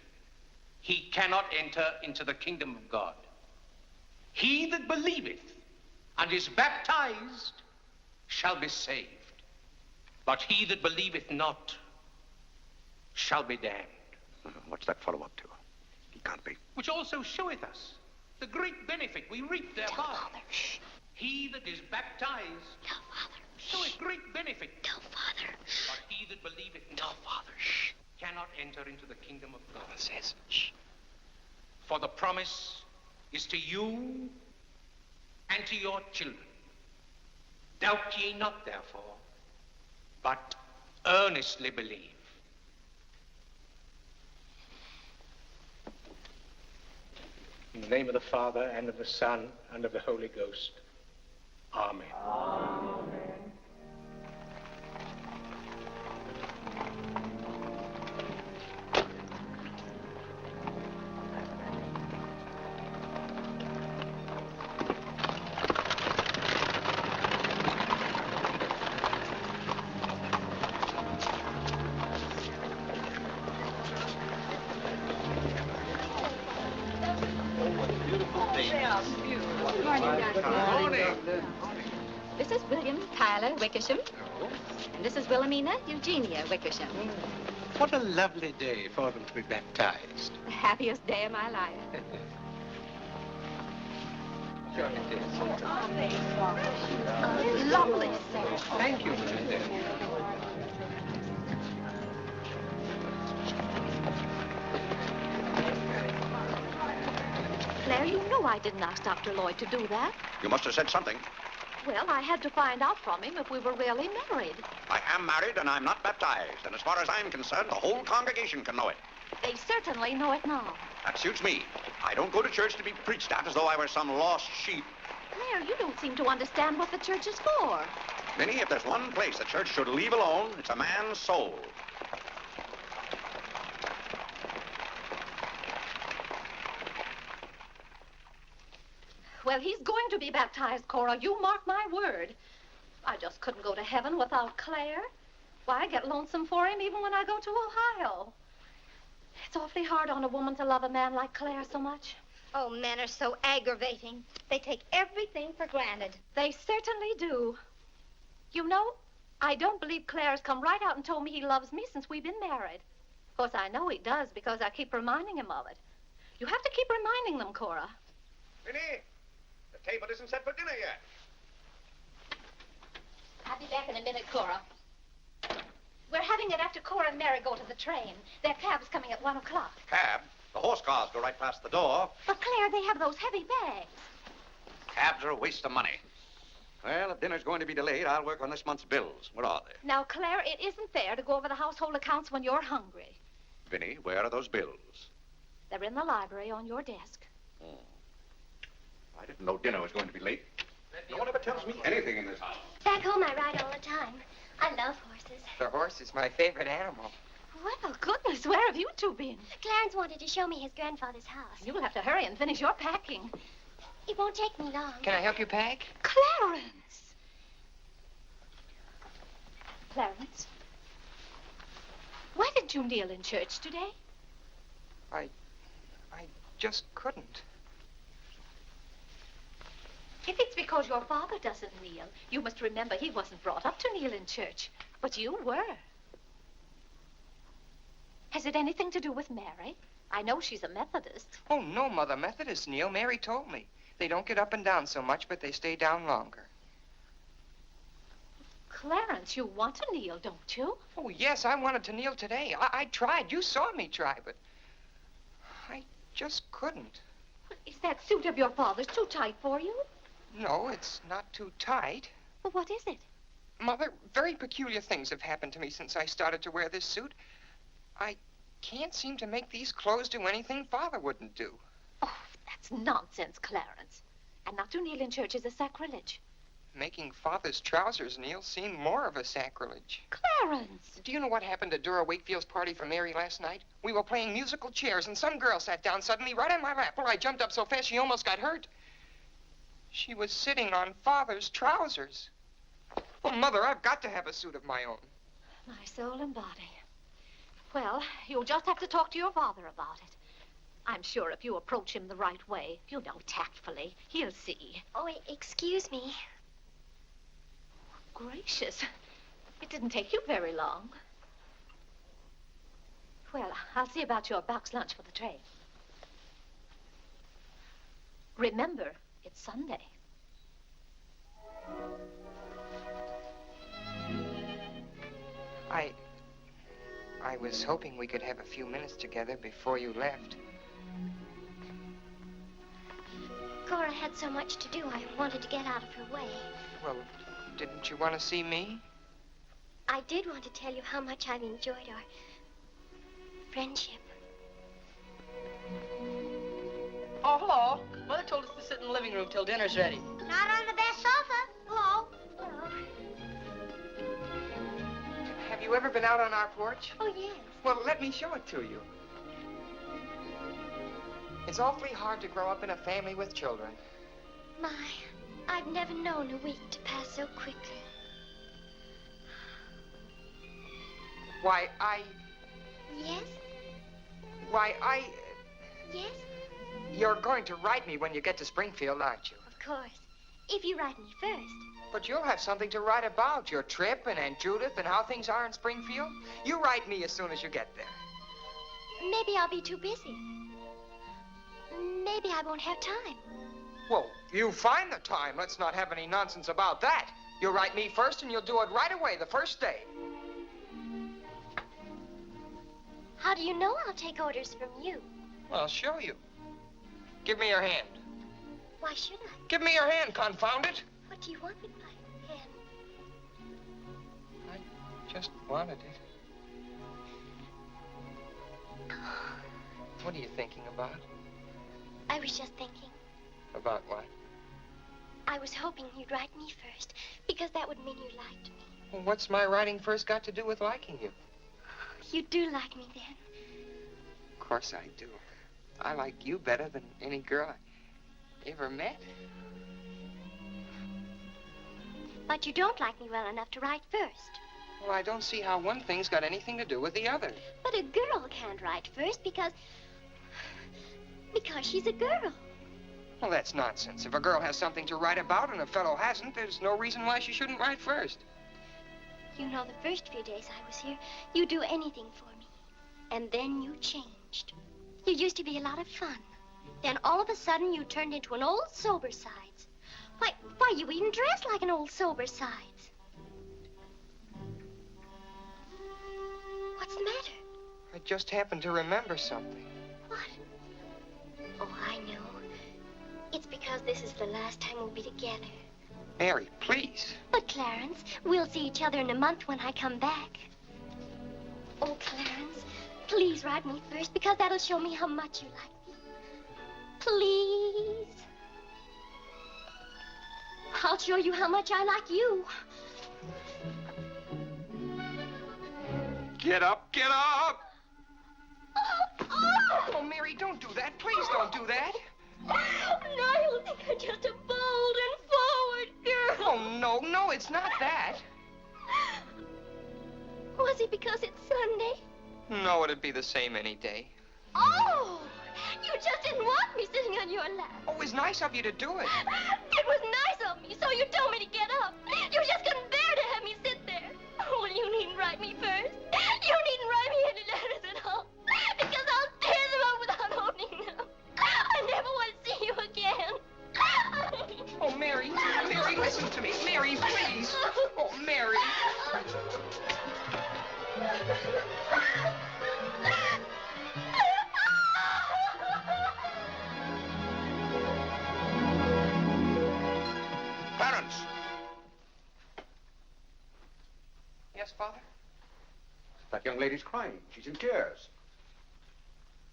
he cannot enter into the kingdom of God. He that believeth and is baptized shall be saved, but he that believeth not shall be damned. What's that follow up to? He can't be. Which also showeth us the great benefit we reap thereby. He that is baptized showeth great benefit. But he that believeth not cannot enter into the kingdom of God. Says, for the promise is to you and to your children. Doubt ye not, therefore, but earnestly believe. In the name of the Father, and of the Son, and of the Holy Ghost. Amen. Amen. Morning. This is William Tyler Wickersham. And this is Wilhelmina Eugenia Wickersham. What a lovely day for them to be baptized. The happiest day of my life. Sure it is. Lovely, sir. Thank you, Mrs. Dale. Claire, you know I didn't ask Dr. Lloyd to do that. You must have said something. Well, I had to find out from him if we were really married. I am married and I'm not baptized. And as far as I'm concerned, the whole congregation can know it. They certainly know it now. That suits me. I don't go to church to be preached at as though I were some lost sheep. Claire, you don't seem to understand what the church is for. Minnie, if there's one place the church should leave alone, it's a man's soul. Well, he's going to be baptized, Cora. You mark my word. I just couldn't go to heaven without Claire. Why, I get lonesome for him even when I go to Ohio. It's awfully hard on a woman to love a man like Claire so much. Oh, men are so aggravating. They take everything for granted. They certainly do. You know, I don't believe Claire has come right out and told me he loves me since we've been married. Of course, I know he does because I keep reminding him of it. You have to keep reminding them, Cora. Minnie, the table isn't set for dinner yet. I'll be back in a minute, Cora. We're having it after Cora and Mary go to the train. Their cab's coming at 1 o'clock. Cab? The horse cars go right past the door. But, Claire, they have those heavy bags. Cabs are a waste of money. Well, if dinner's going to be delayed, I'll work on this month's bills. Where are they? Now, Claire, it isn't fair to go over the household accounts when you're hungry. Vinnie, where are those bills? They're in the library on your desk. Oh. I didn't know dinner was going to be late. No one ever tells me anything in this house. Back home, I ride all the time. I love horses. The horse is my favorite animal. Well, goodness, where have you two been? Clarence wanted to show me his grandfather's house. You'll have to hurry and finish your packing. It won't take me long. Can I help you pack? Clarence! Clarence? Why didn't you kneel in church today? I just couldn't. If it's because your father doesn't kneel, you must remember he wasn't brought up to kneel in church. But you were. Has it anything to do with Mary? I know she's a Methodist. Oh, no, Mother. Methodists kneel. Mary told me. They don't get up and down so much, but they stay down longer. Clarence, you want to kneel, don't you? Oh, yes, I wanted to kneel today. I tried. You saw me try, but I just couldn't. Is that suit of your father's too tight for you? No, it's not too tight. Well, what is it? Mother, very peculiar things have happened to me since I started to wear this suit. I can't seem to make these clothes do anything Father wouldn't do. Oh, that's nonsense, Clarence. And not to kneel in church is a sacrilege. Making Father's trousers kneel seemed more of a sacrilege. Clarence! Do you know what happened at Dora Wakefield's party for Mary last night? We were playing musical chairs, and some girl sat down suddenly right on my lap. Well, I jumped up so fast she almost got hurt. She was sitting on Father's trousers. Well, Mother, I've got to have a suit of my own. My soul and body. Well, you'll just have to talk to your father about it. I'm sure if you approach him the right way, you know, tactfully, he'll see. Oh, excuse me. Gracious. It didn't take you very long. Well, I'll see about your box lunch for the train. Remember, it's Sunday. I was hoping we could have a few minutes together before you left. Cora had so much to do, I wanted to get out of her way. Well, didn't you want to see me? I did want to tell you how much I've enjoyed our friendship. Oh, hello. Mother told us to sit in the living room till dinner's ready. Not on the best sofa. Hello. Hello. Have you ever been out on our porch? Oh, yes. Well, let me show it to you. It's awfully hard to grow up in a family with children. My, I've never known a week to pass so quickly. Why, Yes? Yes? Yes? You're going to write me when you get to Springfield, aren't you? Of course. If you write me first. But you'll have something to write about, your trip and Aunt Judith and how things are in Springfield. You write me as soon as you get there. Maybe I'll be too busy. Maybe I won't have time. Well, you find the time. Let's not have any nonsense about that. You'll write me first, and you'll do it right away, the first day. How do you know I'll take orders from you? Well, I'll show you. Give me your hand. Why should I? Give me your hand, confound it. What do you want with my hand? I just wanted it. What are you thinking about? I was just thinking. About what? I was hoping you'd write me first, because that would mean you liked me. Well, what's my writing first got to do with liking you? You do like me then. Of course I do. I like you better than any girl I ever met. But you don't like me well enough to write first. Well, I don't see how one thing's got anything to do with the other. But a girl can't write first because she's a girl. Well, that's nonsense. If a girl has something to write about and a fellow hasn't, there's no reason why she shouldn't write first. You know, the first few days I was here, you'd do anything for me. And then you changed. You used to be a lot of fun. Then all of a sudden you turned into an old sober sides. Why, you even dress like an old sober sides. What's the matter? I just happened to remember something. What? Oh, I know. It's because this is the last time we'll be together. Mary, please. But, Clarence, we'll see each other in a month when I come back. Oh, Clarence, please write me first, because that'll show me how much you like me. Please. I'll show you how much I like you. Get up, get up! Oh, Mary, don't do that. Please don't do that. Now you'll think I'm just a bold and forward girl. Oh, no, it's not that. Was it because it's Sunday? No, it'd be the same any day. Oh, you just didn't want me sitting on your lap. Oh, it was nice of you to do it. It was nice of me, so you told me to get up. You just couldn't bear to have me sit there. Oh, well, you needn't write me first. You needn't write me any letters at all, because I'll tear them up without opening them. I never want to see you again. Oh, Mary, listen to me. Mary, please. Oh, Mary. Clarence! Yes, Father? That young lady's crying. She's in tears.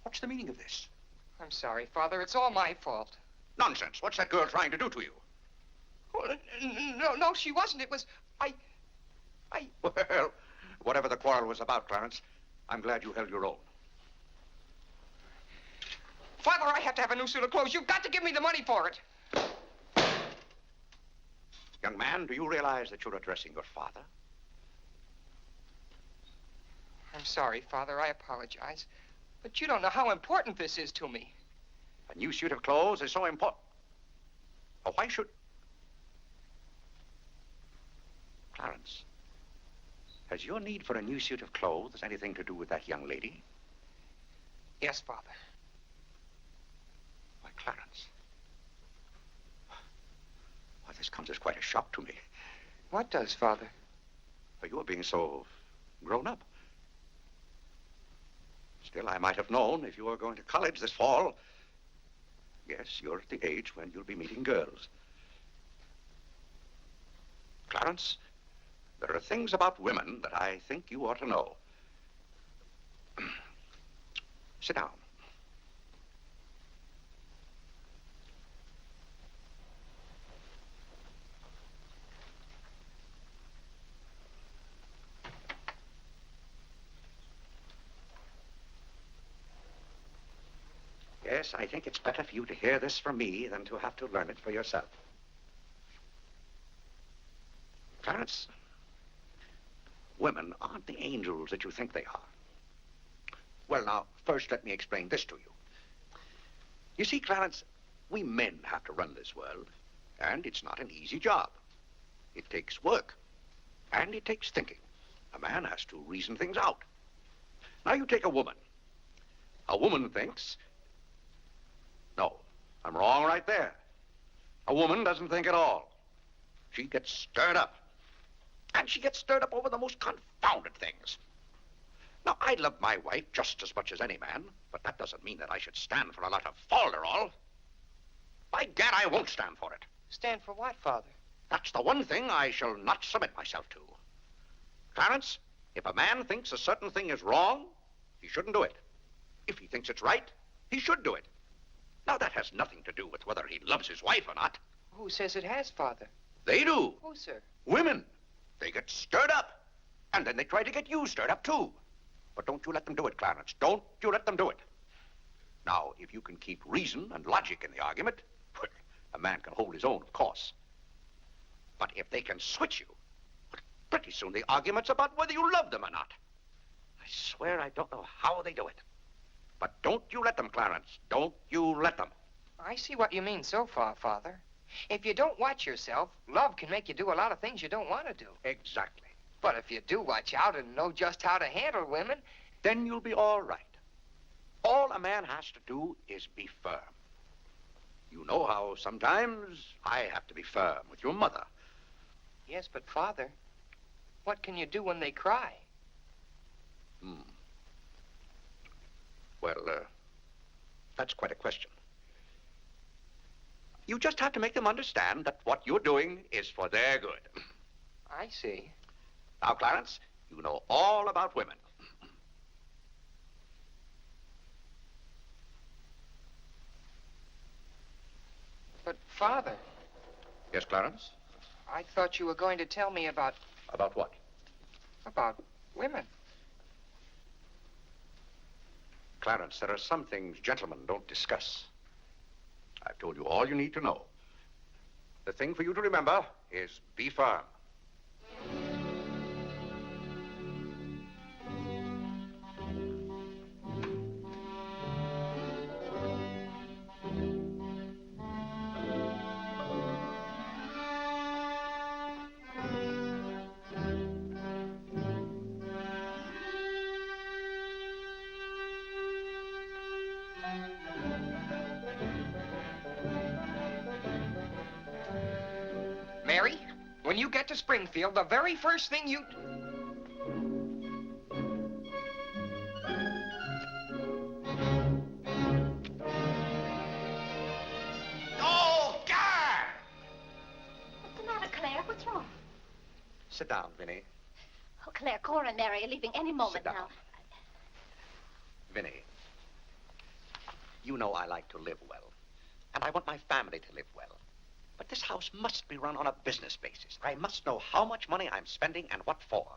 What's the meaning of this? I'm sorry, Father. It's all my fault. Nonsense. What's that girl trying to do to you? Oh, no, she wasn't. It was... Well, whatever the quarrel was about, Clarence, I'm glad you held your own. Father, I have to have a new suit of clothes. You've got to give me the money for it. Young man, do you realize that you're addressing your father? I'm sorry, Father. I apologize. But you don't know how important this is to me. A new suit of clothes is so important. Oh, why should... Clarence, has your need for a new suit of clothes anything to do with that young lady? Yes, Father. Why, Clarence. Why, this comes as quite a shock to me. What does, Father? For you're being so grown up. Still, I might have known if you were going to college this fall. Yes, you're at the age when you'll be meeting girls. Clarence, there are things about women that I think you ought to know. Sit down. Yes, I think it's better for you to hear this from me than to have to learn it for yourself. Clarence, women aren't the angels that you think they are. Well, now, first let me explain this to you. You see, Clarence, we men have to run this world. And it's not an easy job. It takes work. And it takes thinking. A man has to reason things out. Now you take a woman. A woman thinks... No, I'm wrong right there. A woman doesn't think at all. She gets stirred up. And she gets stirred up over the most confounded things. Now, I love my wife just as much as any man, but that doesn't mean that I should stand for a lot of falderall. By gad, I won't stand for it. Stand for what, Father? That's the one thing I shall not submit myself to. Clarence, if a man thinks a certain thing is wrong, he shouldn't do it. If he thinks it's right, he should do it. Now, that has nothing to do with whether he loves his wife or not. Who says it has, Father? They do. Who, sir? Women. They get stirred up. And then they try to get you stirred up, too. But don't you let them do it, Clarence. Don't you let them do it. Now, if you can keep reason and logic in the argument, a man can hold his own, of course. But if they can switch you, pretty soon the argument's about whether you love them or not. I swear I don't know how they do it. But don't you let them, Clarence. Don't you let them. I see what you mean so far, Father. If you don't watch yourself, love can make you do a lot of things you don't want to do. Exactly. But if you do watch out and know just how to handle women, then you'll be all right. All a man has to do is be firm. You know how sometimes I have to be firm with your mother. Yes, but Father, what can you do when they cry? Well, that's quite a question. You just have to make them understand that what you're doing is for their good. I see. Now, Clarence, you know all about women. But, Father... Yes, Clarence? I thought you were going to tell me about... About what? About women. Clarence, there are some things gentlemen don't discuss. I've told you all you need to know. The thing for you to remember is be firm. Mary, when you get to Springfield, the very first thing you... Oh, God! What's the matter, Claire? What's wrong? Sit down, Vinny. Oh, Claire, Cora and Mary are leaving any moment Sit down. now. Vinny, you know I like to live well, and I want my family to live well. But this house must be run on a business basis. I must know how much money I'm spending and what for.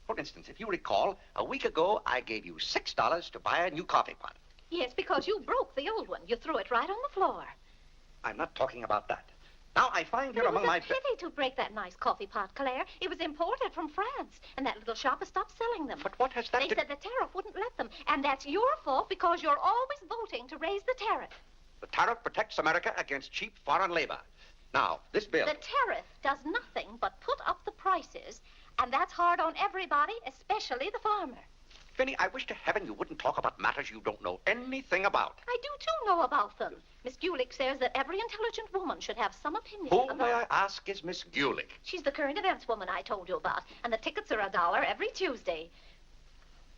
For instance, if you recall, a week ago, I gave you $6 to buy a new coffee pot. Yes, because you broke the old one. You threw it right on the floor. I'm not talking about that. Now, I find here among my... It was a pity to break that nice coffee pot, Claire. It was imported from France, and that little shop has stopped selling them. But what has that They to... said the tariff wouldn't let them, and that's your fault because you're always voting to raise the tariff. The tariff protects America against cheap foreign labor. Now, this bill... The tariff does nothing but put up the prices, and that's hard on everybody, especially the farmer. Vinny, I wish to heaven you wouldn't talk about matters you don't know anything about. I do, too, know about them. Miss Gulick says that every intelligent woman should have some opinion Who, about... may I ask, is Miss Gulick? She's the current events woman I told you about, and the tickets are $1 every Tuesday.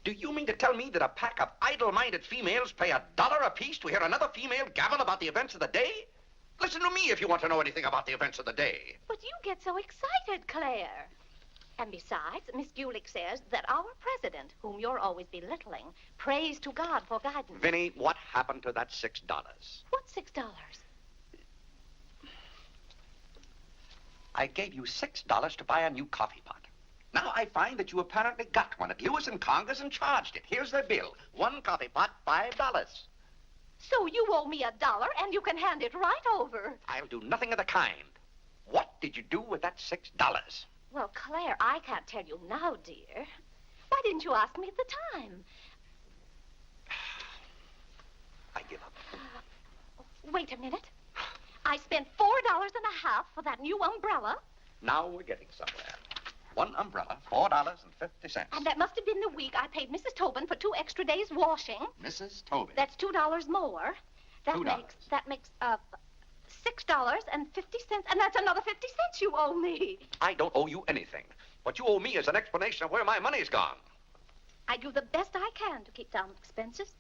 Do you mean to tell me that a pack of idle-minded females pay $1 apiece to hear another female gabble about the events of the day? Listen to me if you want to know anything about the events of the day. But you get so excited, Claire. And besides, Miss Gulick says that our president, whom you're always belittling, prays to God for guidance. Vinny, what happened to that $6? What $6? I gave you $6 to buy a new coffee pot. Now I find that you apparently got one at Lewis and Conger's and charged it. Here's the bill. One coffee pot, $5. So you owe me $1, and you can hand it right over. I'll do nothing of the kind. What did you do with that $6? Well, Claire, I can't tell you now, dear. Why didn't you ask me at the time? I give up. Wait a minute. I spent $4.50 for that new umbrella. Now we're getting somewhere. One umbrella, $4.50. And that must have been the week I paid Mrs. Tobin for 2 extra days washing. Mrs. Tobin. That's $2 more. That $2. makes $6.50, and that's another 50 cents you owe me. I don't owe you anything. What you owe me is an explanation of where my money's gone. I do the best I can to keep down expenses.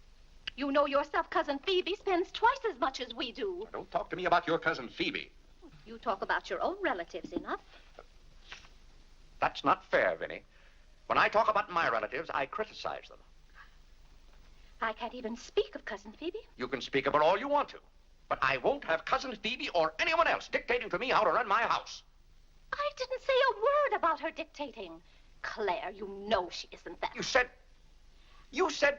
You know yourself, Cousin Phoebe spends twice as much as we do. Don't talk to me about your cousin Phoebe. You talk about your own relatives enough. That's not fair, Vinny. When I talk about my relatives, I criticize them. I can't even speak of Cousin Phoebe. You can speak about all you want to, but I won't have Cousin Phoebe or anyone else dictating to me how to run my house. I didn't say a word about her dictating. Claire, you know she isn't that. You said...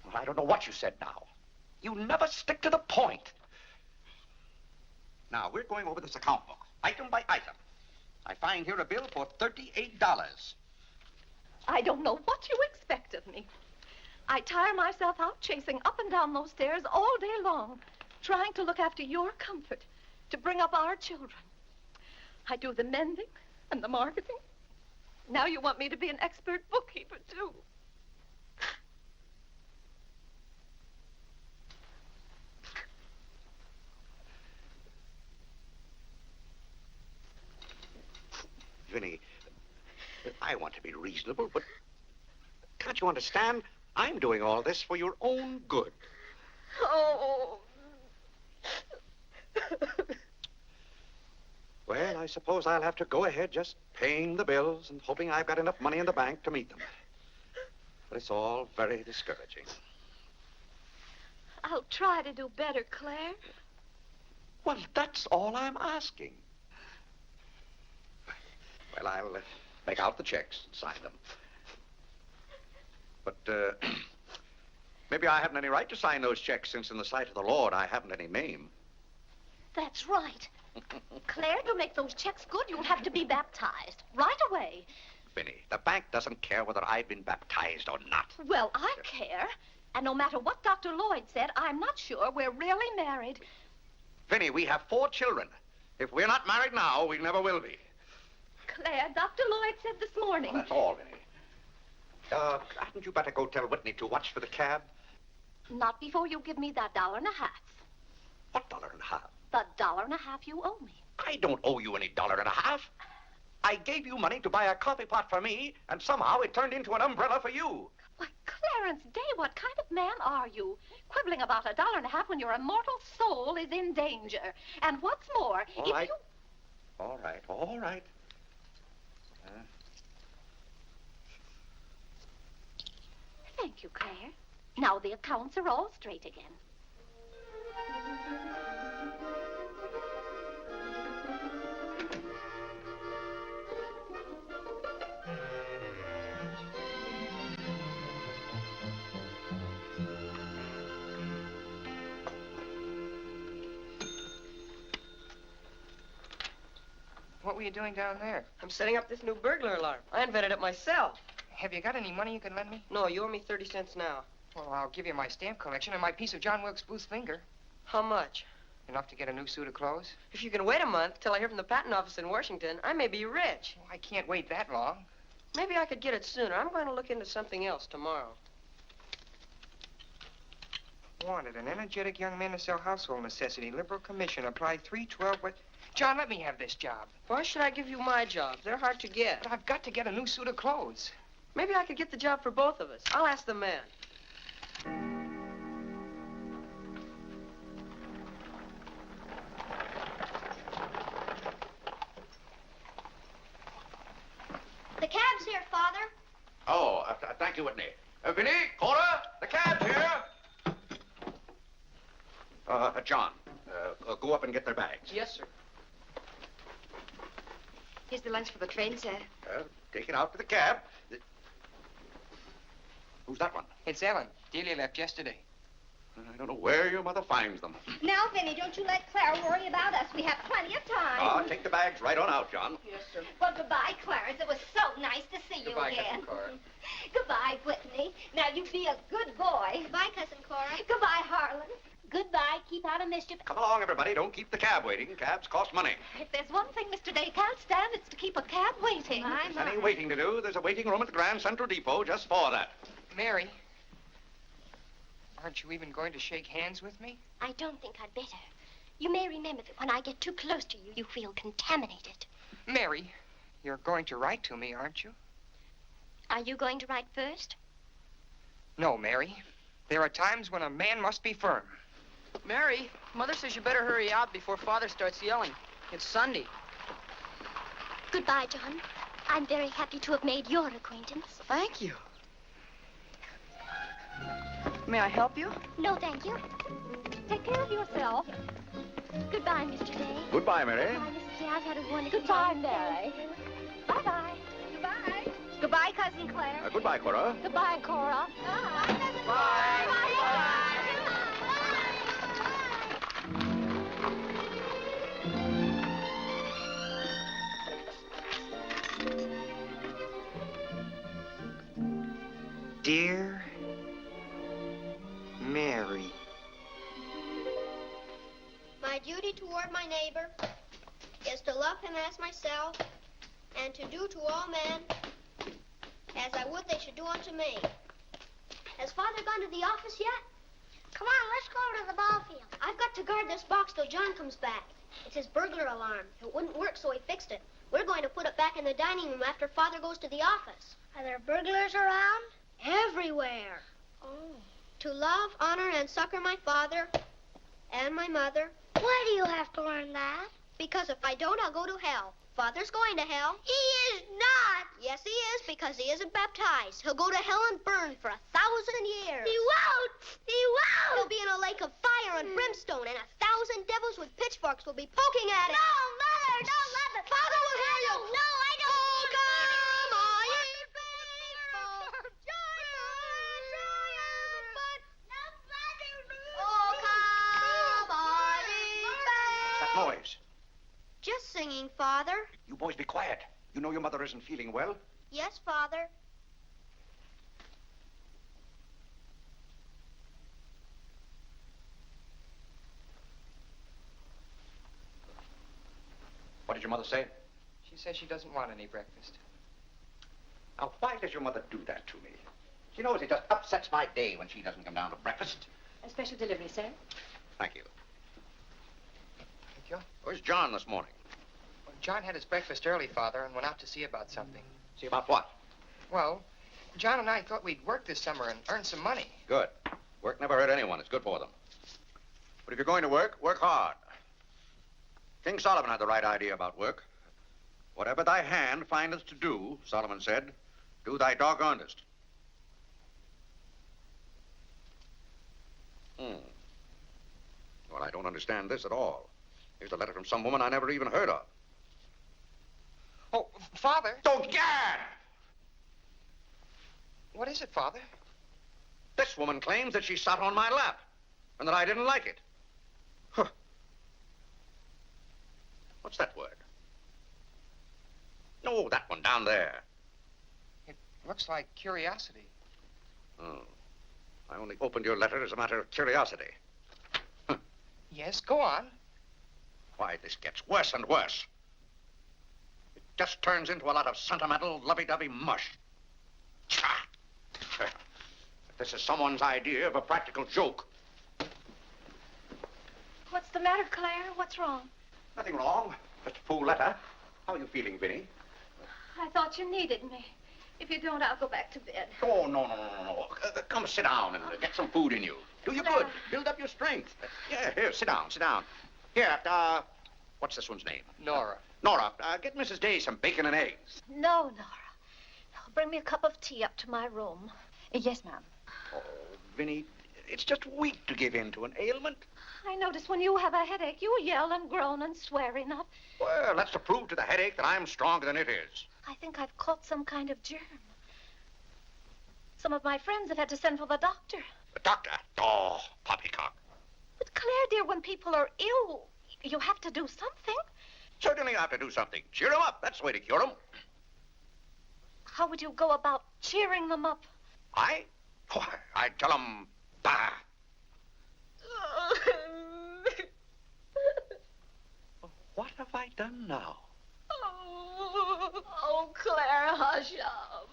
Well, I don't know what you said now. You never stick to the point. Now, we're going over this account book, item by item. I find here a bill for $38. I don't know what you expect of me. I tire myself out chasing up and down those stairs all day long, trying to look after your comfort, to bring up our children. I do the mending and the marketing. Now you want me to be an expert bookkeeper, too. Vinny, I want to be reasonable, but can't you understand? I'm doing all this for your own good. Oh. Well, I suppose I'll have to go ahead just paying the bills and hoping I've got enough money in the bank to meet them. But it's all very discouraging. I'll try to do better, Claire. Well, that's all I'm asking. Well, I'll make out the checks and sign them. But maybe I haven't any right to sign those checks since in the sight of the Lord I haven't any name. That's right. Claire, to make those checks good, you'll have to be baptized right away. Vinny, the bank doesn't care whether I've been baptized or not. Well, I care. And no matter what Dr. Lloyd said, I'm not sure we're really married. Vinny, we have 4 children. If we're not married now, we never will be. Claire, Dr. Lloyd said this morning. Well, that's all, Vinny. Hadn't you better go tell Whitney to watch for the cab? Not before you give me that $1.50. What $1.50? The $1.50 you owe me. I don't owe you any $1.50. I gave you money to buy a coffee pot for me, and somehow it turned into an umbrella for you. Why, Clarence Day, what kind of man are you? Quibbling about $1.50 when your immortal soul is in danger. And what's more, All right. Thank you, Claire. Now the accounts are all straight again. What were you doing down there? I'm setting up this new burglar alarm. I invented it myself. Have you got any money you can lend me? No, you owe me 30 cents now. Well, I'll give you my stamp collection and my piece of John Wilkes Booth's finger. How much? Enough to get a new suit of clothes? If you can wait a month till I hear from the patent office in Washington, I may be rich. Well, I can't wait that long. Maybe I could get it sooner. I'm going to look into something else tomorrow. Wanted, an energetic young man to sell household necessity. Liberal commission. Apply 312 what? John, let me have this job. Why should I give you my jobs? They're hard to get. But I've got to get a new suit of clothes. Maybe I could get the job for both of us. I'll ask the man. The cab's here, Father. Oh, thank you, Whitney. Vinny, Cora, the cab's here. John, go up and get their bags. Yes, sir. Here's the lunch for the train, sir. Take it out to the cab. Who's that one? It's Ellen. Delia left yesterday. I don't know where your mother finds them. Now, Vinny, don't you let Clara worry about us. We have plenty of time. Take the bags right on out, John. Yes, sir. Well, goodbye, Clarence. It was so nice to see you Goodbye, again. Cousin Cora. Goodbye, Whitney. Now, you be a good boy. Goodbye, Cousin Cora. Goodbye, Harlan. Goodbye. Keep out of mischief. Come along, everybody. Don't keep the cab waiting. Cabs cost money. If there's one thing Mr. Day can't stand, it's to keep a cab waiting. If there's any waiting to do, there's a waiting room at the Grand Central Depot just for that. Mary, aren't you even going to shake hands with me? I don't think I'd better. You may remember that when I get too close to you, you feel contaminated. Mary, you're going to write to me, aren't you? Are you going to write first? No, Mary. There are times when a man must be firm. Mary, Mother says you better hurry out before Father starts yelling. It's Sunday. Goodbye, John. I'm very happy to have made your acquaintance. Thank you. May I help you? No, thank you. Take care of yourself. Goodbye, Mr. Day. Goodbye, Mary. Bye, Mrs. Day. I've had a wonderful Goodbye, day. Mary. Bye-bye. Goodbye. Goodbye, Cousin Claire. Goodbye, Cora. Goodbye, Cora. Bye, Cousin Dear Mary. My duty toward my neighbor is to love him as myself and to do to all men as I would they should do unto me. Has Father gone to the office yet? Come on, let's go to the ball field. I've got to guard this box till John comes back. It's his burglar alarm. It wouldn't work, so he fixed it. We're going to put it back in the dining room after Father goes to the office. Are there burglars around? Everywhere. Oh. To love, honor, and succor my father and my mother. Why do you have to learn that? Because if I don't, I'll go to hell. Father's going to hell. He is not. Yes, he is, because he isn't baptized. He'll go to hell and burn for 1,000 years. He won't. He won't. He'll be in a lake of fire and brimstone, and 1,000 devils with pitchforks will be poking at him. No, Mother, don't let me. Father will hear you. No, I don't. Oh, come on, you What's that noise? Just singing, Father. You boys be quiet. You know your mother isn't feeling well. Yes, Father. What did your mother say? She says she doesn't want any breakfast. Now, why does your mother do that to me? She knows it just upsets my day when she doesn't come down to breakfast. A special delivery, sir. Thank you. Thank you. Where's John this morning? Well, John had his breakfast early, Father, and went out to see about something. See about what? Well, John and I thought we'd work this summer and earn some money. Good. Work never hurt anyone. It's good for them. But if you're going to work, work hard. King Solomon had the right idea about work. Whatever thy hand findeth to do, Solomon said, do thy doggonedest. Well, I don't understand this at all. Here's a letter from some woman I never even heard of. Oh, Father. Oh, gad! What is it, Father? This woman claims that she sat on my lap and that I didn't like it. Huh. What's that word? No, that one down there. It looks like curiosity. Oh. I only opened your letter as a matter of curiosity. Huh. Yes, go on. Why, this gets worse and worse. It just turns into a lot of sentimental, lovey-dovey mush. Tcha! If this is someone's idea of a practical joke. What's the matter, Claire? What's wrong? Nothing wrong. Just a fool letter. How are you feeling, Vinny? I thought you needed me. If you don't, I'll go back to bed. Oh, no. Come sit down and get some food in you. Do you good. Build up your strength. Yeah, here, sit down. Here, what's this one's name? Nora. Nora, get Mrs. Day some bacon and eggs. No, Nora. No, bring me a cup of tea up to my room. Yes, ma'am. Oh, Vinny, it's just weak to give in to an ailment. I notice when you have a headache, you yell and groan and swear enough. Well, that's to prove to the headache that I'm stronger than it is. I think I've caught some kind of germ. Some of my friends have had to send for the doctor. The doctor? Oh, poppycock. But Claire, dear, when people are ill, you have to do something. Certainly I have to do something. Cheer them up. That's the way to cure them. How would you go about cheering them up? I? Oh, I'd tell them, bah. What have I done now? Oh, Claire, hush up.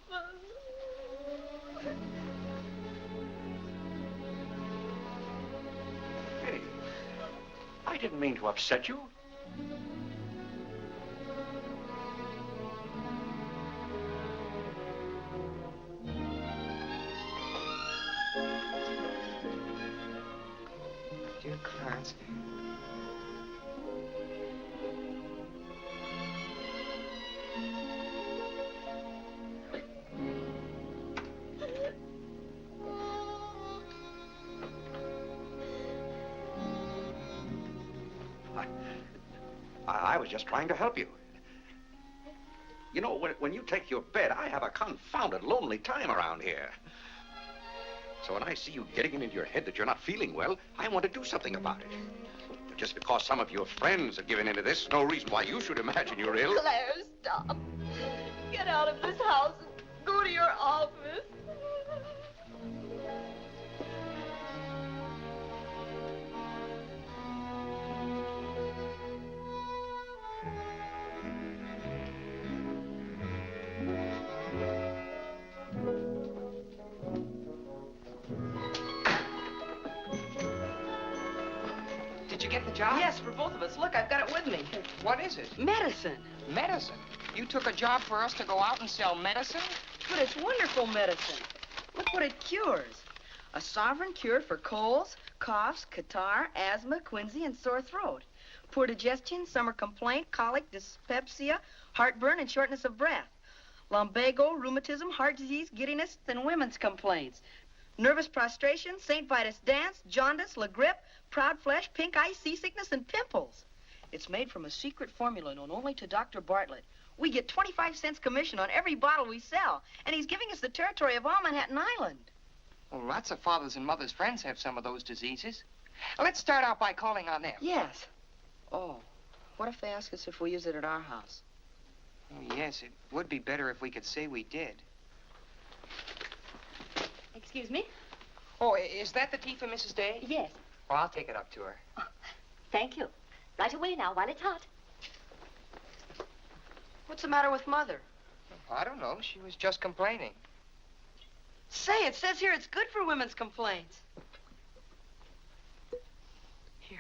Hey, I didn't mean to upset you. Dear Clarence. I was just trying to help you. You know, when you take your bed, I have a confounded lonely time around here. So when I see you getting it into your head that you're not feeling well, I want to do something about it. But just because some of your friends have given into this, no reason why you should imagine you're ill. Claire, stop. Get out of this house and go to your office. Did you get the job? Yes, for both of us. Look, I've got it with me. What is it? Medicine. Medicine? You took a job for us to go out and sell medicine? But it's wonderful medicine. Look what it cures. A sovereign cure for colds, coughs, catarrh, asthma, quinsy, and sore throat. Poor digestion, summer complaint, colic, dyspepsia, heartburn, and shortness of breath. Lumbago, rheumatism, heart disease, giddiness, and women's complaints. Nervous prostration, St. Vitus dance, jaundice, la grippe, proud flesh, pink eye, seasickness, and pimples. It's made from a secret formula known only to Dr. Bartlett. We get 25 cents commission on every bottle we sell, and he's giving us the territory of all Manhattan Island. Well, lots of fathers and mothers' friends have some of those diseases. Let's start out by calling on them. Yes. Oh, what if they ask us if we use it at our house? Oh, yes, it would be better if we could say we did. Excuse me? Oh, is that the tea for Mrs. Day? Yes. Well, I'll take it up to her. Oh, thank you. Right away now, while it's hot. What's the matter with Mother? I don't know. She was just complaining. Say, it says here it's good for women's complaints. Here.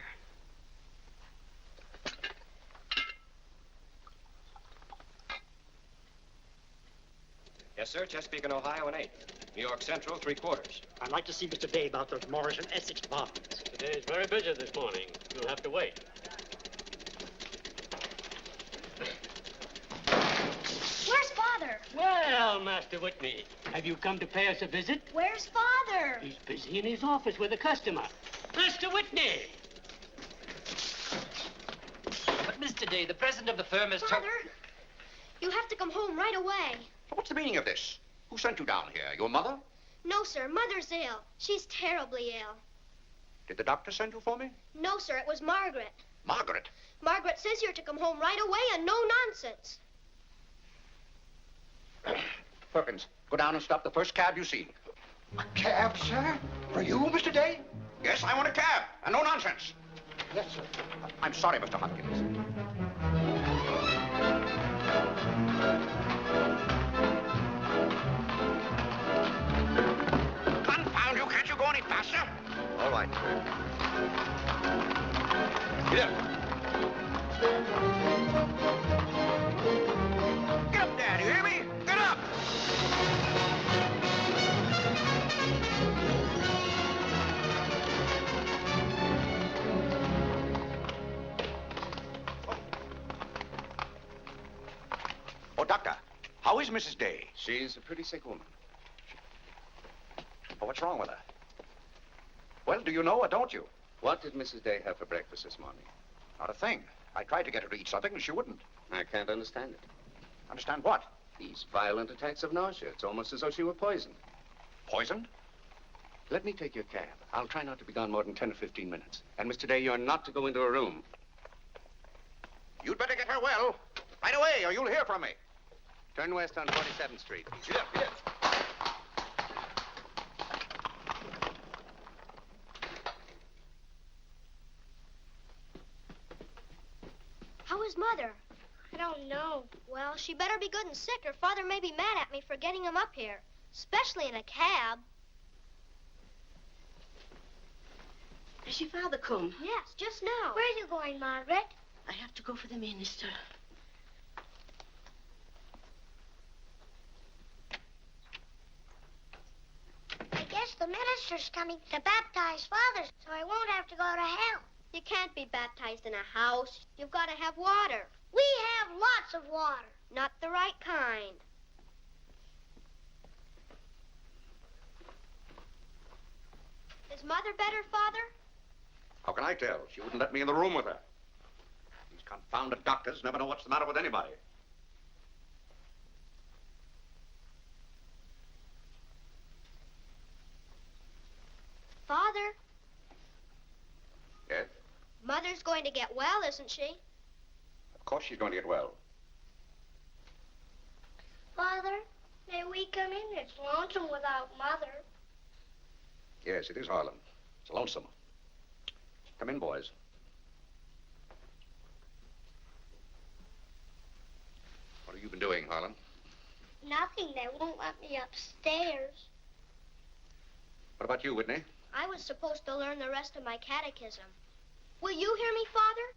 Yes, sir. Chesapeake and Ohio and 8. New York Central, 3/4. I'd like to see Mr. Day about those Morris and Essex bonds. Today's very busy this morning. You'll have to wait. Where's Father? Well, Master Whitney, have you come to pay us a visit? Where's Father? He's busy in his office with a customer. Master Whitney! But, Mr. Day, the president of the firm is... Father, you have to come home right away. What's the meaning of this? Who sent you down here? Your mother? No, sir. Mother's ill. She's terribly ill. Did the doctor send you for me? No, sir. It was Margaret. Margaret? Margaret says you're to come home right away and no nonsense. Perkins, go down and stop the first cab you see. A cab, sir? For you, Mr. Day? Yes, I want a cab, and no nonsense. Yes, sir. I'm sorry, Mr. Hopkins. Confound you, can't you go any faster? All right. Get up. Get up there, do you hear me? Get up! Oh, Doctor, how is Mrs. Day? She's a pretty sick woman. Oh, what's wrong with her? Well, do you know or don't you? What did Mrs. Day have for breakfast this morning? Not a thing. I tried to get her to eat something, and she wouldn't. I can't understand it. Understand what? These violent attacks of nausea. It's almost as though she were poisoned. Poisoned? Let me take your cab. I'll try not to be gone more than 10 or 15 minutes. And, Mr. Day, you're not to go into a room. You'd better get her well. Right away, or you'll hear from me. Turn west on 47th Street. Get up, get up. How is Mother? I don't know. Well, she better be good and sick, or Father may be mad at me for getting him up here. Especially in a cab. Has your father come? Yes, just now. Where are you going, Margaret? I have to go for the minister. I guess the minister's coming to baptize Father, so I won't have to go to hell. You can't be baptized in a house. You've got to have water. We have lots of water. Not the right kind. Is Mother better, Father? How can I tell? She wouldn't let me in the room with her. These confounded doctors never know what's the matter with anybody. Father, Yes? Mother's going to get well, isn't she? Of course she's going to get well. Father, may we come in? It's lonesome without Mother. Yes, it is, Harlan. It's lonesome. Come in, boys. What have you been doing, Harlan? Nothing. They won't let me upstairs. What about you, Whitney? I was supposed to learn the rest of my catechism. Will you hear me, Father?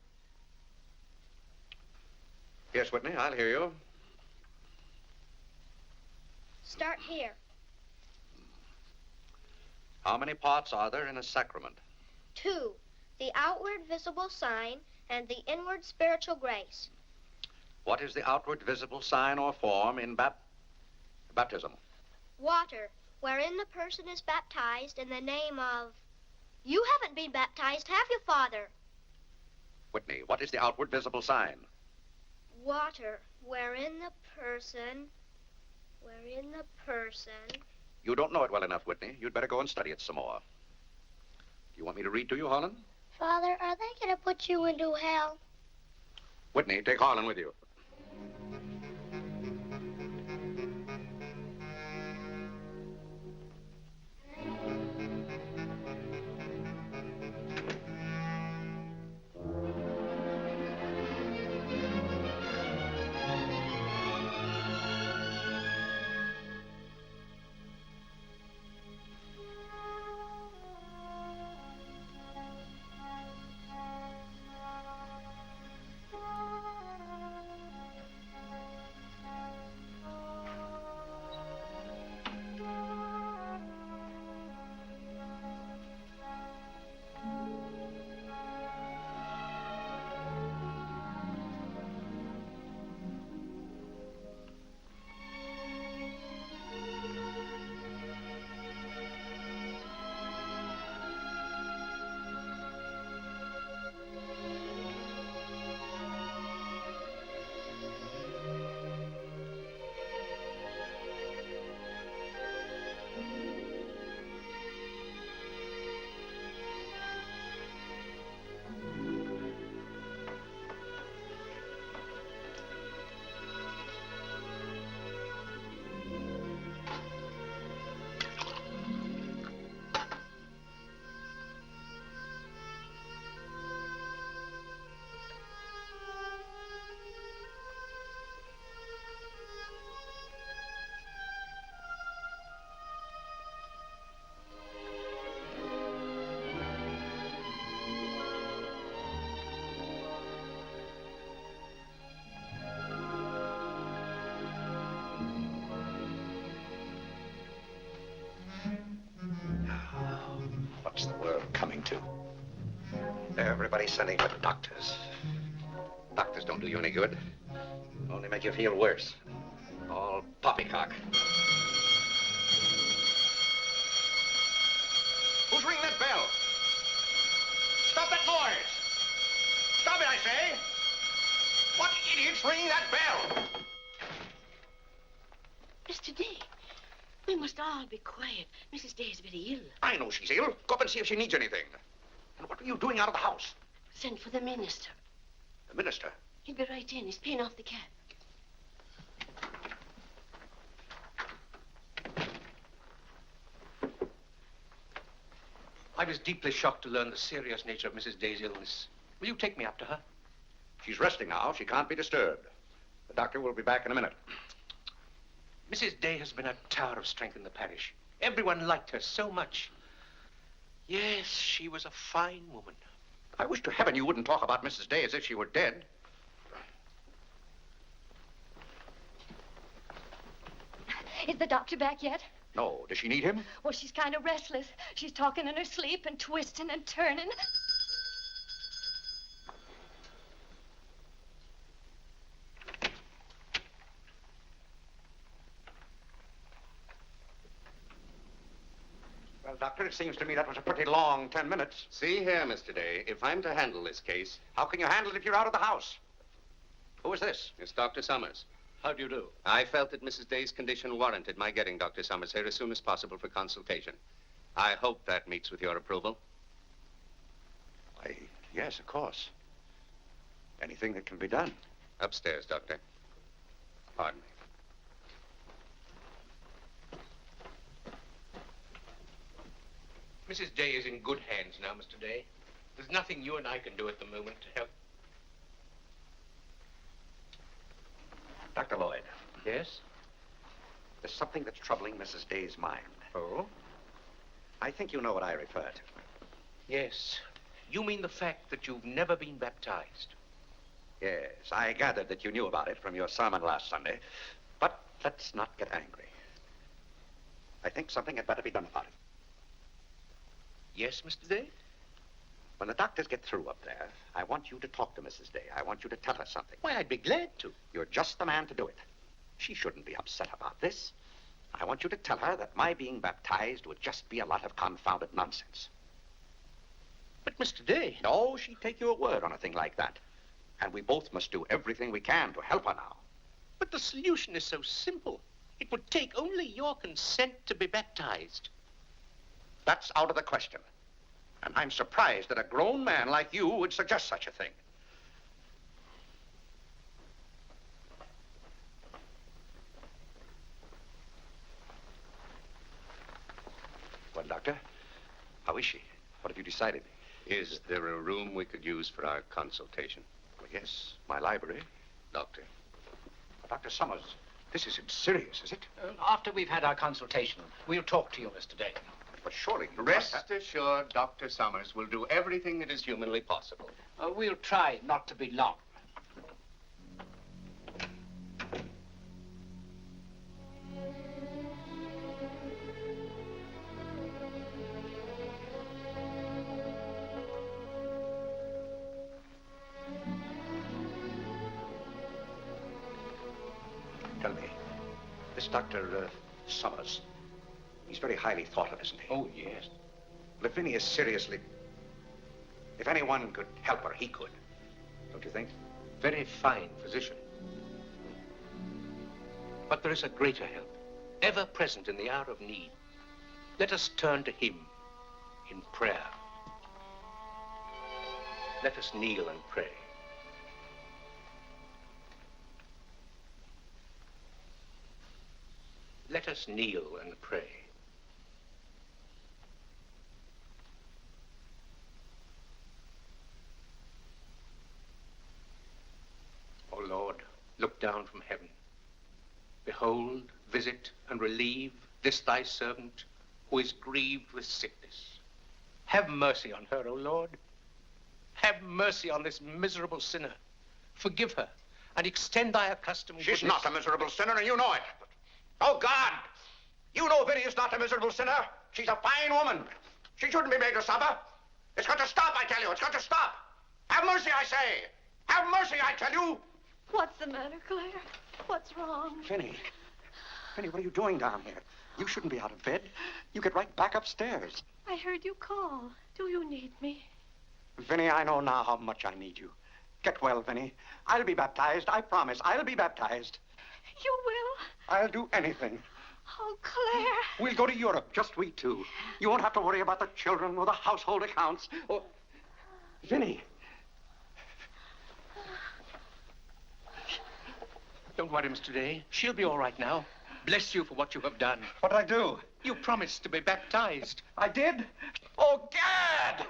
Yes, Whitney, I'll hear you. Start here. How many parts are there in a sacrament? 2, the outward visible sign and the inward spiritual grace. What is the outward visible sign or form in baptism? Water, wherein the person is baptized in the name of... You haven't been baptized, have you, Father? Whitney, what is the outward visible sign? Water, wherein the person... You don't know it well enough, Whitney. You'd better go and study it some more. Do you want me to read to you, Harlan? Father, are they going to put you into hell? Whitney, take Harlan with you. What's the world coming to? Everybody's sending for doctors. Doctors don't do you any good. Only make you feel worse. All poppycock. Who's ringing that bell? Stop that noise! Stop it, I say! What idiot's ringing that bell? Mr. Day, we must all be quiet. Mrs. Day is very ill. I know she's ill. Go up and see if she needs anything. And what are you doing out of the house? Send for the minister. The minister? He'll be right in. He's paying off the cab. I was deeply shocked to learn the serious nature of Mrs. Day's illness. Will you take me up to her? She's resting now. She can't be disturbed. The doctor will be back in a minute. Mrs. Day has been a tower of strength in the parish. Everyone liked her so much. Yes, she was a fine woman. I wish to heaven you wouldn't talk about Mrs. Day as if she were dead. Is the doctor back yet? No. Does she need him? Well, she's kind of restless. She's talking in her sleep and twisting and turning. Well, Doctor, it seems to me that was a pretty long 10 minutes. See here, Mr. Day, if I'm to handle this case... How can you handle it if you're out of the house? Who is this? It's Dr. Summers. How do you do? I felt that Mrs. Day's condition warranted my getting Dr. Summers here as soon as possible for consultation. I hope that meets with your approval. Why, yes, of course. Anything that can be done. Upstairs, Doctor. Pardon me. Mrs. Day is in good hands now, Mr. Day. There's nothing you and I can do at the moment to help. Dr. Lloyd. Yes? There's something that's troubling Mrs. Day's mind. Oh? I think you know what I refer to. Yes. You mean the fact that you've never been baptized? Yes, I gathered that you knew about it from your sermon last Sunday. But let's not get angry. I think something had better be done about it. Yes, Mr. Day? When the doctors get through up there, I want you to talk to Mrs. Day. I want you to tell her something. Why, I'd be glad to. You're just the man to do it. She shouldn't be upset about this. I want you to tell her that my being baptized would just be a lot of confounded nonsense. But, Mr. Day... No, she'd take your word on a thing like that. And we both must do everything we can to help her now. But the solution is so simple. It would take only your consent to be baptized. That's out of the question. And I'm surprised that a grown man like you would suggest such a thing. Well, Doctor, how is she? What have you decided? Is there a room we could use for our consultation? Well, yes, my library. Doctor. Dr. Summers, this isn't serious, is it? After we've had our consultation, we'll talk to you, Mr. Day. But surely you Rest assured, Dr. Summers will do everything that is humanly possible. We'll try not to be long. Tell me, this Dr. Summers, he's very highly thought of, isn't he? Oh, yes. Lavinia is seriously... If anyone could help her, he could. Don't you think? Very fine physician. But there is a greater help, ever present in the hour of need. Let us turn to him in prayer. Let us kneel and pray. Let us kneel and pray. O Lord, look down from heaven. Behold, visit, and relieve this thy servant who is grieved with sickness. Have mercy on her, O Lord. Have mercy on this miserable sinner. Forgive her, and extend thy accustomed She's goodness. not a miserable sinner, and you know it. Oh, God! You know Vinny is not a miserable sinner. She's a fine woman. She shouldn't be made to suffer. It's got to stop, I tell you. It's got to stop. Have mercy, I say. Have mercy, I tell you. What's the matter, Claire? What's wrong? Vinny. Vinny, what are you doing down here? You shouldn't be out of bed. You get right back upstairs. I heard you call. Do you need me? Vinny, I know now how much I need you. Get well, Vinny. I'll be baptized. I promise. I'll be baptized. You will? I'll do anything. Oh, Claire. We'll go to Europe, just we two. You won't have to worry about the children or the household accounts. Or... Vinny. Don't worry, Mr. Day. She'll be all right now. Bless you for what you have done. What'd I do? You promised to be baptized. I did? Oh, Gad!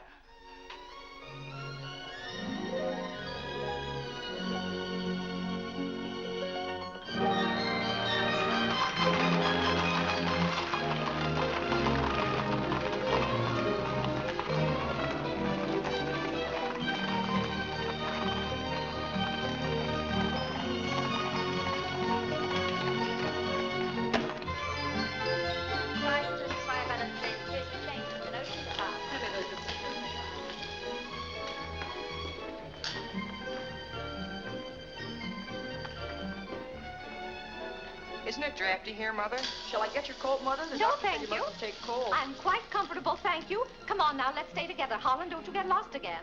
Isn't it drafty here, Mother? Shall I get your coat, Mother? The No, doctor said thank you you. mustn't take cold. I'm quite comfortable, thank you. Come on now, let's stay together. Holland, don't you get lost again.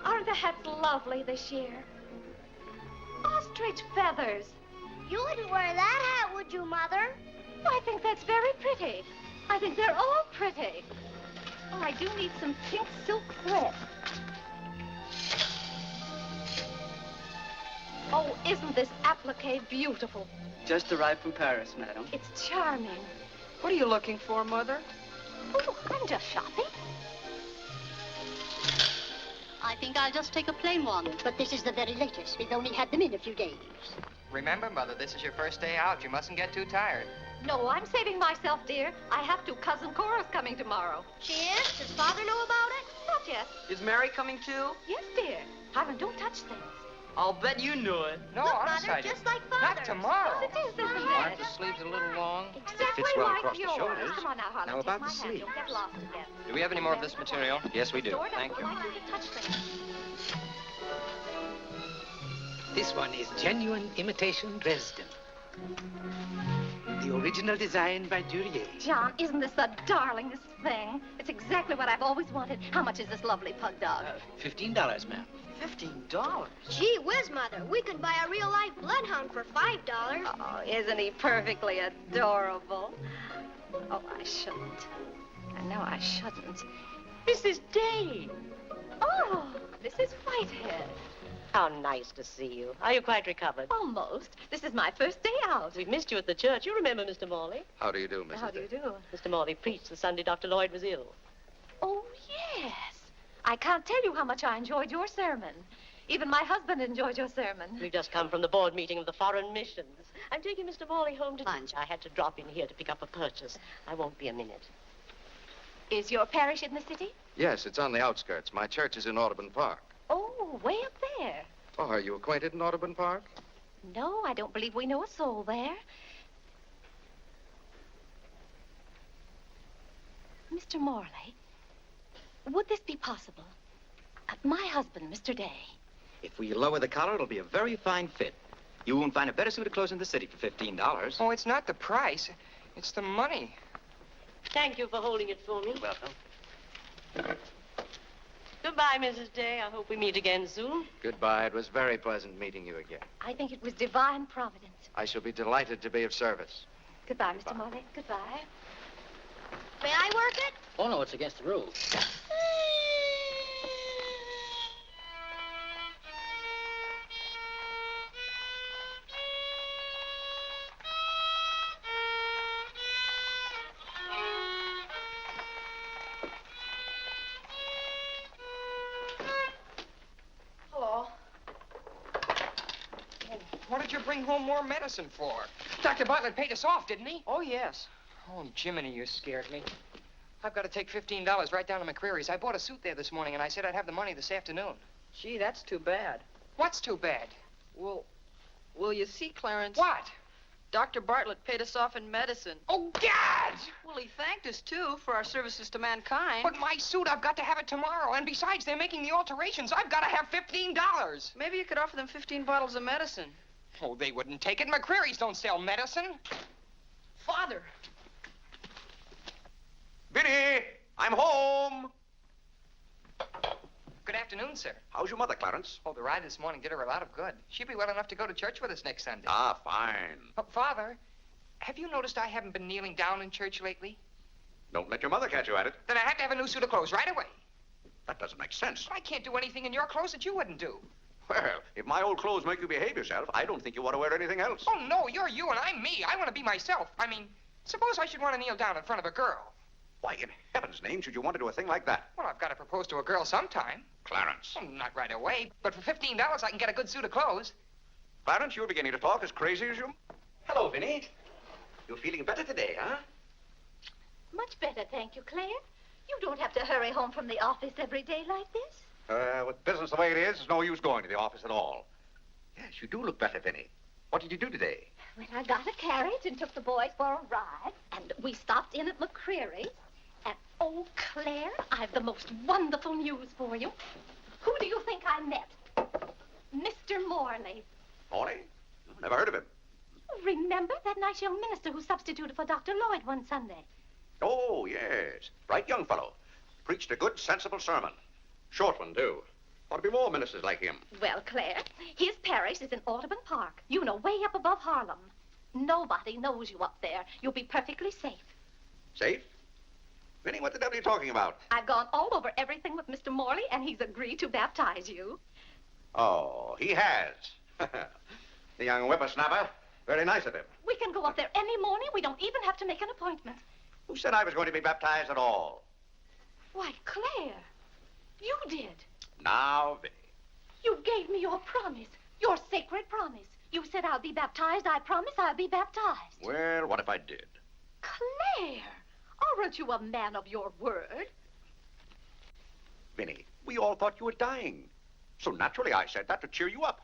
Aren't the hats lovely this year? Ostrich feathers. You wouldn't wear that hat, would you, Mother? I think that's very pretty. I think they're all pretty. Oh, I do need some pink silk thread. Oh, isn't this applique beautiful? Just arrived from Paris, madam. It's charming. What are you looking for, Mother? Oh, I'm just shopping. I think I'll just take a plain one, but this is the very latest. We've only had them in a few days. Remember, Mother, this is your first day out. You mustn't get too tired. No, I'm saving myself, dear. I have to. Cousin Cora's coming tomorrow. She is? Does Father know about it? Not yet. Is Mary coming too? Yes, dear. Harlan, don't touch things. I'll bet you knew it. No, Look, honest, Mother, I didn't. just like Father's. Not tomorrow. Yes, it is, isn't Aren't it? the sleeves a little long? Exactly Fits well like across the yours. shoulders. Come on now, Harlan. Now, take about my the hand. sleeve. Don't get lost again. Do we have any more of this material? Yes, we do. Dora, Thank you. don't like you to touch things. This one is genuine imitation Dresden. The original design by Duryea. John, isn't this the darlingest thing? It's exactly what I've always wanted. How much is this lovely pug dog? $15, ma'am. $15? Gee whiz, Mother. We could buy a real-life bloodhound for $5. Oh, isn't he perfectly adorable? Oh, I shouldn't. I know I shouldn't. Mrs. Day. Oh, Mrs. Whitehead. How nice to see you. Are you quite recovered? Almost. This is my first day out. We've missed you at the church. You remember Mr. Morley? How do you do, Mrs. How do you Day? do? Mr. Morley preached the Sunday Dr. Lloyd was ill. Oh, yes. I can't tell you how much I enjoyed your sermon. Even my husband enjoyed your sermon. We've just come from the board meeting of the foreign missions. I'm taking Mr. Morley home to lunch. I had to drop in here to pick up a purchase. I won't be a minute. Is your parish in the city? Yes, it's on the outskirts. My church is in Audubon Park. Oh, way up there. Oh, are you acquainted in Audubon Park? No, I don't believe we know a soul there. Mr. Morley, would this be possible? My husband, Mr. Day. If we lower the collar, it'll be a very fine fit. You won't find a better suit of clothes in the city for $15. Oh, it's not the price. It's the money. Thank you for holding it for me. You're welcome. Goodbye, Mrs. Day. I hope we meet again soon. Goodbye. It was very pleasant meeting you again. I think it was divine providence. I shall be delighted to be of service. Goodbye, Mr. Morley. Goodbye. May I work it? Oh, no, it's against the rules. Hello. What did you bring home more medicine for? Dr. Bartlett paid us off, didn't he? Oh, yes. Oh, Jiminy, you scared me. I've got to take $15 right down to McCreary's. I bought a suit there this morning, and I said I'd have the money this afternoon. Gee, that's too bad. What's too bad? Well, you see, Clarence... What? Dr. Bartlett paid us off in medicine. Oh, God! Well, he thanked us, too, for our services to mankind. But my suit, I've got to have it tomorrow. And besides, they're making the alterations. I've got to have $15. Maybe you could offer them 15 bottles of medicine. Oh, they wouldn't take it. McCreary's don't sell medicine. Father. Vinny, I'm home. Good afternoon, sir. How's your mother, Clarence? Oh, the ride this morning did her a lot of good. She'll be well enough to go to church with us next Sunday. Ah, fine. Oh, Father, have you noticed I haven't been kneeling down in church lately? Don't let your mother catch you at it. Then I have to have a new suit of clothes right away. That doesn't make sense. I can't do anything in your clothes that you wouldn't do. Well, if my old clothes make you behave yourself, I don't think you ought to wear anything else. Oh, no, you're you and I'm me. I want to be myself. I mean, suppose I should want to kneel down in front of a girl. Why, in heaven's name, should you want to do a thing like that? Well, I've got to propose to a girl sometime. Clarence. Well, not right away, but for $15 I can get a good suit of clothes. Clarence, you're beginning to talk as crazy as you... Hello, Vinny. You're feeling better today, huh? Much better, thank you, Claire. You don't have to hurry home from the office every day like this. With business the way it is, there's no use going to the office at all. Yes, you do look better, Vinny. What did you do today? Well, I got a carriage and took the boys for a ride, and we stopped in at McCreary's. And, oh, Claire, I've the most wonderful news for you. Who do you think I met? Mr. Morley. Morley? Never heard of him. Remember that nice young minister who substituted for Dr. Lloyd one Sunday? Oh, yes. Bright young fellow. Preached a good, sensible sermon. Short one, too. Ought to be more ministers like him. Well, Claire, his parish is in Audubon Park. You know, way up above Harlem. Nobody knows you up there. You'll be perfectly safe. Safe? Vinny, what the devil are you talking about? I've gone all over everything with Mr. Morley, and he's agreed to baptize you. Oh, he has. The young whippersnapper. Very nice of him. We can go up there any morning. We don't even have to make an appointment. Who said I was going to be baptized at all? Why, Claire, you did. Now, Vinny. You gave me your promise, your sacred promise. You said I'll be baptized. I promise I'll be baptized. Well, what if I did? Claire, aren't you a man of your word? Vinny, we all thought you were dying. So naturally I said that to cheer you up.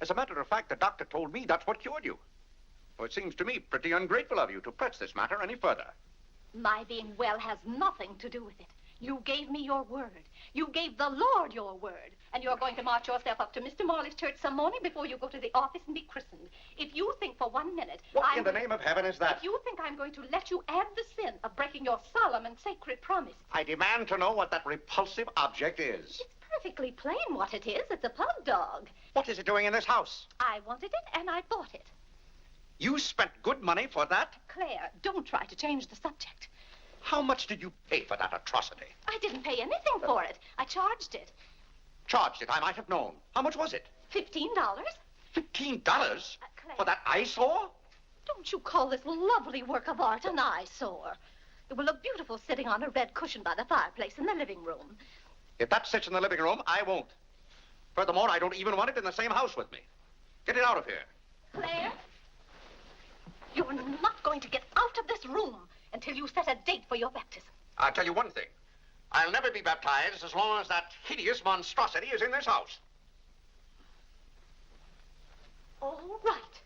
As a matter of fact, the doctor told me that's what cured you. Well, it seems to me pretty ungrateful of you to press this matter any further. My being well has nothing to do with it. You gave me your word. You gave the Lord your word. And you're going to march yourself up to Mr. Morley's church some morning before you go to the office and be christened. If you think for 1 minute... What in the name of heaven is that? If you think I'm going to let you add the sin of breaking your solemn and sacred promise... I demand to know what that repulsive object is. It's perfectly plain what it is. It's a pug dog. What is it doing in this house? I wanted it and I bought it. You spent good money for that? Claire, don't try to change the subject. How much did you pay for that atrocity? I didn't pay anything for it. I charged it. Charged it, I might have known. How much was it? $15. $15? Claire, For that eyesore? don't you call this lovely work of art an eyesore? It will look beautiful sitting on a red cushion by the fireplace in the living room. If that sits in the living room, I won't. Furthermore, I don't even want it in the same house with me. Get it out of here. Claire, you're not going to get out of this room until you set a date for your baptism. I'll tell you one thing. I'll never be baptized as long as that hideous monstrosity is in this house. All right.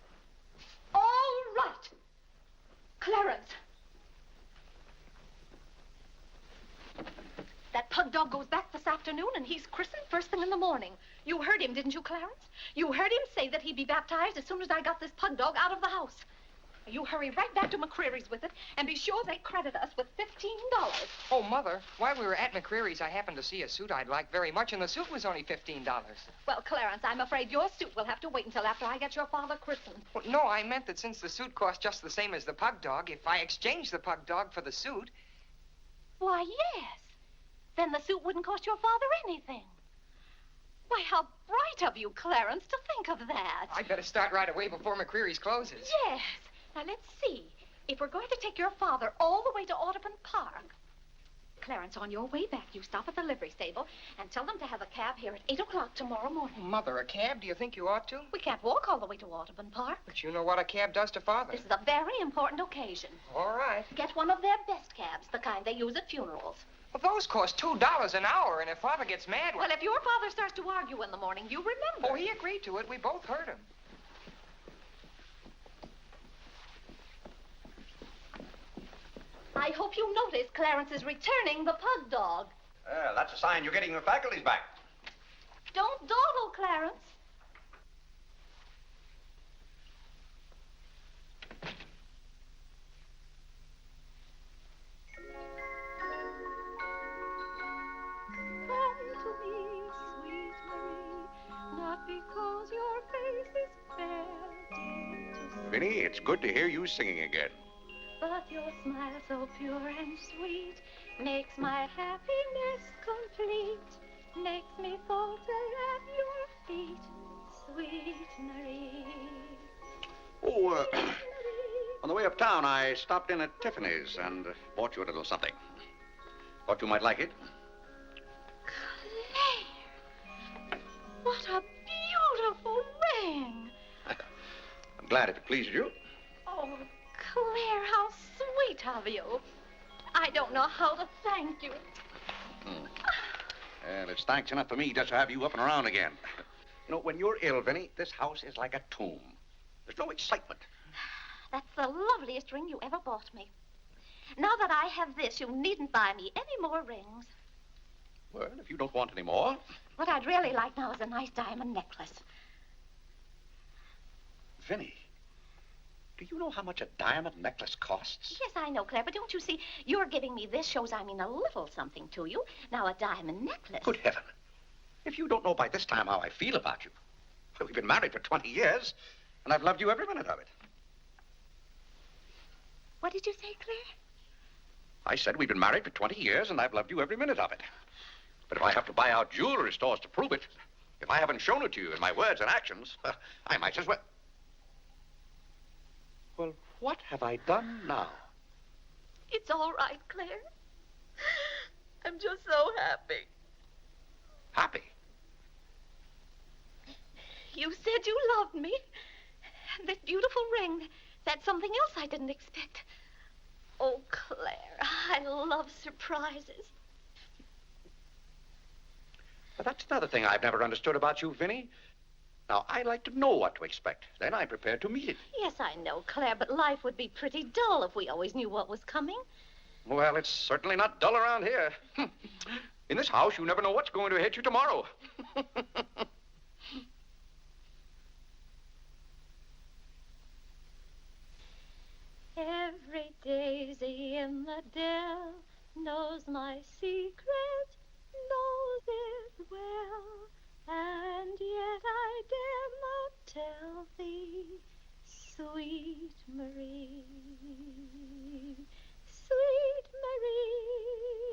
All right. Clarence. That pug dog goes back this afternoon, and he's christened first thing in the morning. You heard him, didn't you, Clarence? You heard him say that he'd be baptized as soon as I got this pug dog out of the house. You hurry right back to McCreary's with it, and be sure they credit us with $15. Oh, Mother, while we were at McCreary's, I happened to see a suit I'd like very much, and the suit was only $15. Well, Clarence, I'm afraid your suit will have to wait until after I get your father christened. Well, no, I meant that since the suit cost just the same as the pug dog, if I exchanged the pug dog for the suit... Why, yes. Then the suit wouldn't cost your father anything. Why, how bright of you, Clarence, to think of that. I'd better start right away before McCreary's closes. Yes. Now, let's see. If we're going to take your father all the way to Audubon Park... Clarence, on your way back, you stop at the livery stable and tell them to have a cab here at 8 o'clock tomorrow morning. Mother, a cab? Do you think you ought to? We can't walk all the way to Audubon Park. But you know what a cab does to Father. This is a very important occasion. All right. Get one of their best cabs, the kind they use at funerals. Well, those cost $2 an hour, and if Father gets mad... Well, if your father starts to argue in the morning, you remember. Oh, he agreed to it. We both heard him. I hope you notice Clarence is returning the pug dog. Well, that's a sign you're getting your faculties back. Don't dawdle, Clarence. Come to me, sweet Marie, not because your face is fair, dear to see. Vinny, it's good to hear you singing again. But your smile so pure and sweet makes my happiness complete, makes me falter at your feet, sweet Marie. Oh, on the way uptown, I stopped in at Tiffany's and bought you a little something. Thought you might like it. Claire! What a beautiful ring! I'm glad if it pleases you. Oh, Claire, how sweet of you. I don't know how to thank you. Well, it's thanks enough for me just to have you up and around again. You know, when you're ill, Vinny, this house is like a tomb. There's no excitement. That's the loveliest ring you ever bought me. Now that I have this, you needn't buy me any more rings. Well, if you don't want any more... What I'd really like now is a nice diamond necklace. Vinny, Do you know how much a diamond necklace costs? Yes, I know, Claire, but don't you see, you're giving me this shows I mean a little something to you. Now, a diamond necklace. Good heaven. If you don't know by this time how I feel about you. Well, we've been married for 20 years, and I've loved you every minute of it. What did you say, Claire? I said we've been married for 20 years, and I've loved you every minute of it. But if I have to buy out jewelry stores to prove it, if I haven't shown it to you in my words and actions, I might as well... Well, what have I done now? It's all right, Claire. I'm just so happy. Happy? You said you loved me. And that beautiful ring, that's something else I didn't expect. Oh, Claire, I love surprises. But that's another thing I've never understood about you, Vinnie. Now, I like to know what to expect. Then I'm prepared to meet it. Yes, I know, Claire, but life would be pretty dull if we always knew what was coming. Well, it's certainly not dull around here. In this house, you never know what's going to hit you tomorrow. Every daisy in the dell knows my secret, knows it well, and yet I dare not tell thee, sweet Marie, sweet Marie,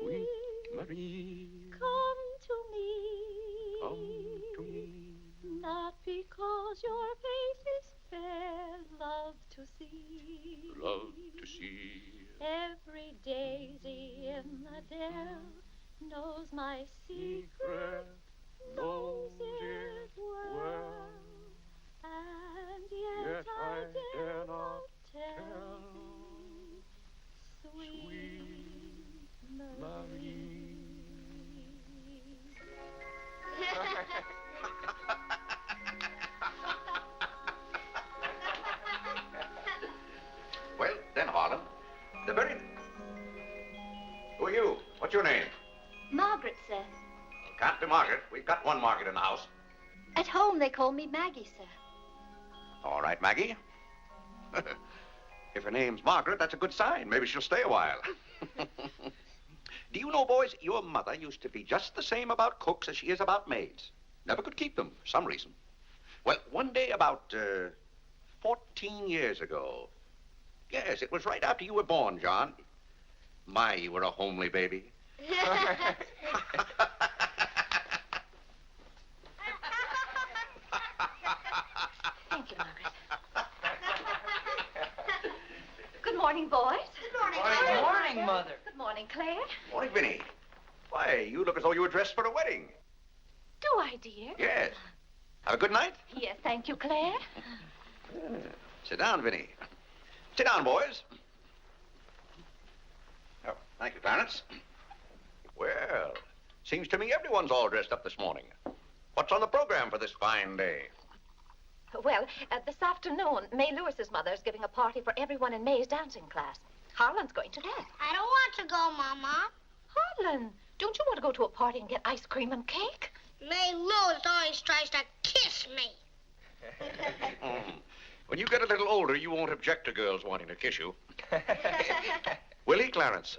Sweet Marie, come to me, come to me. Not because your face is fair, love to see. Love to see. Every daisy in the dell knows my secret, knows it well, and yet I dare not tell, sweet Marie. Well, then, Harlan, the very... Who are you? What's your name? Margaret, sir. Can't be Margaret. We've got one Margaret in the house. At home, they call me Maggie, sir. All right, Maggie. If her name's Margaret, that's a good sign. Maybe she'll stay a while. Do you know, boys, your mother used to be just the same about cooks as she is about maids. Never could keep them for some reason. Well, one day about 14 years ago. Yes, it was right after you were born, John. My, you were a homely baby. Thank you, Margaret. Good morning, boys. Good morning. Good morning, Mother. Good morning, Claire. Morning, Vinnie. Why, you look as though you were dressed for a wedding. Do I, dear? Yes. Have a good night? Yes, thank you, Claire. Sit down, Vinnie. Sit down, boys. Oh, thank you, Clarence. Well, seems to me everyone's all dressed up this morning. What's on the program for this fine day? Well, this afternoon, May Lewis's mother is giving a party for everyone in May's dancing class. Harlan's going to that. I don't want to go, Mama. Harlan, don't you want to go to a party and get ice cream and cake? May Lewis always tries to kiss me. When you get a little older, you won't object to girls wanting to kiss you. Will he, Clarence?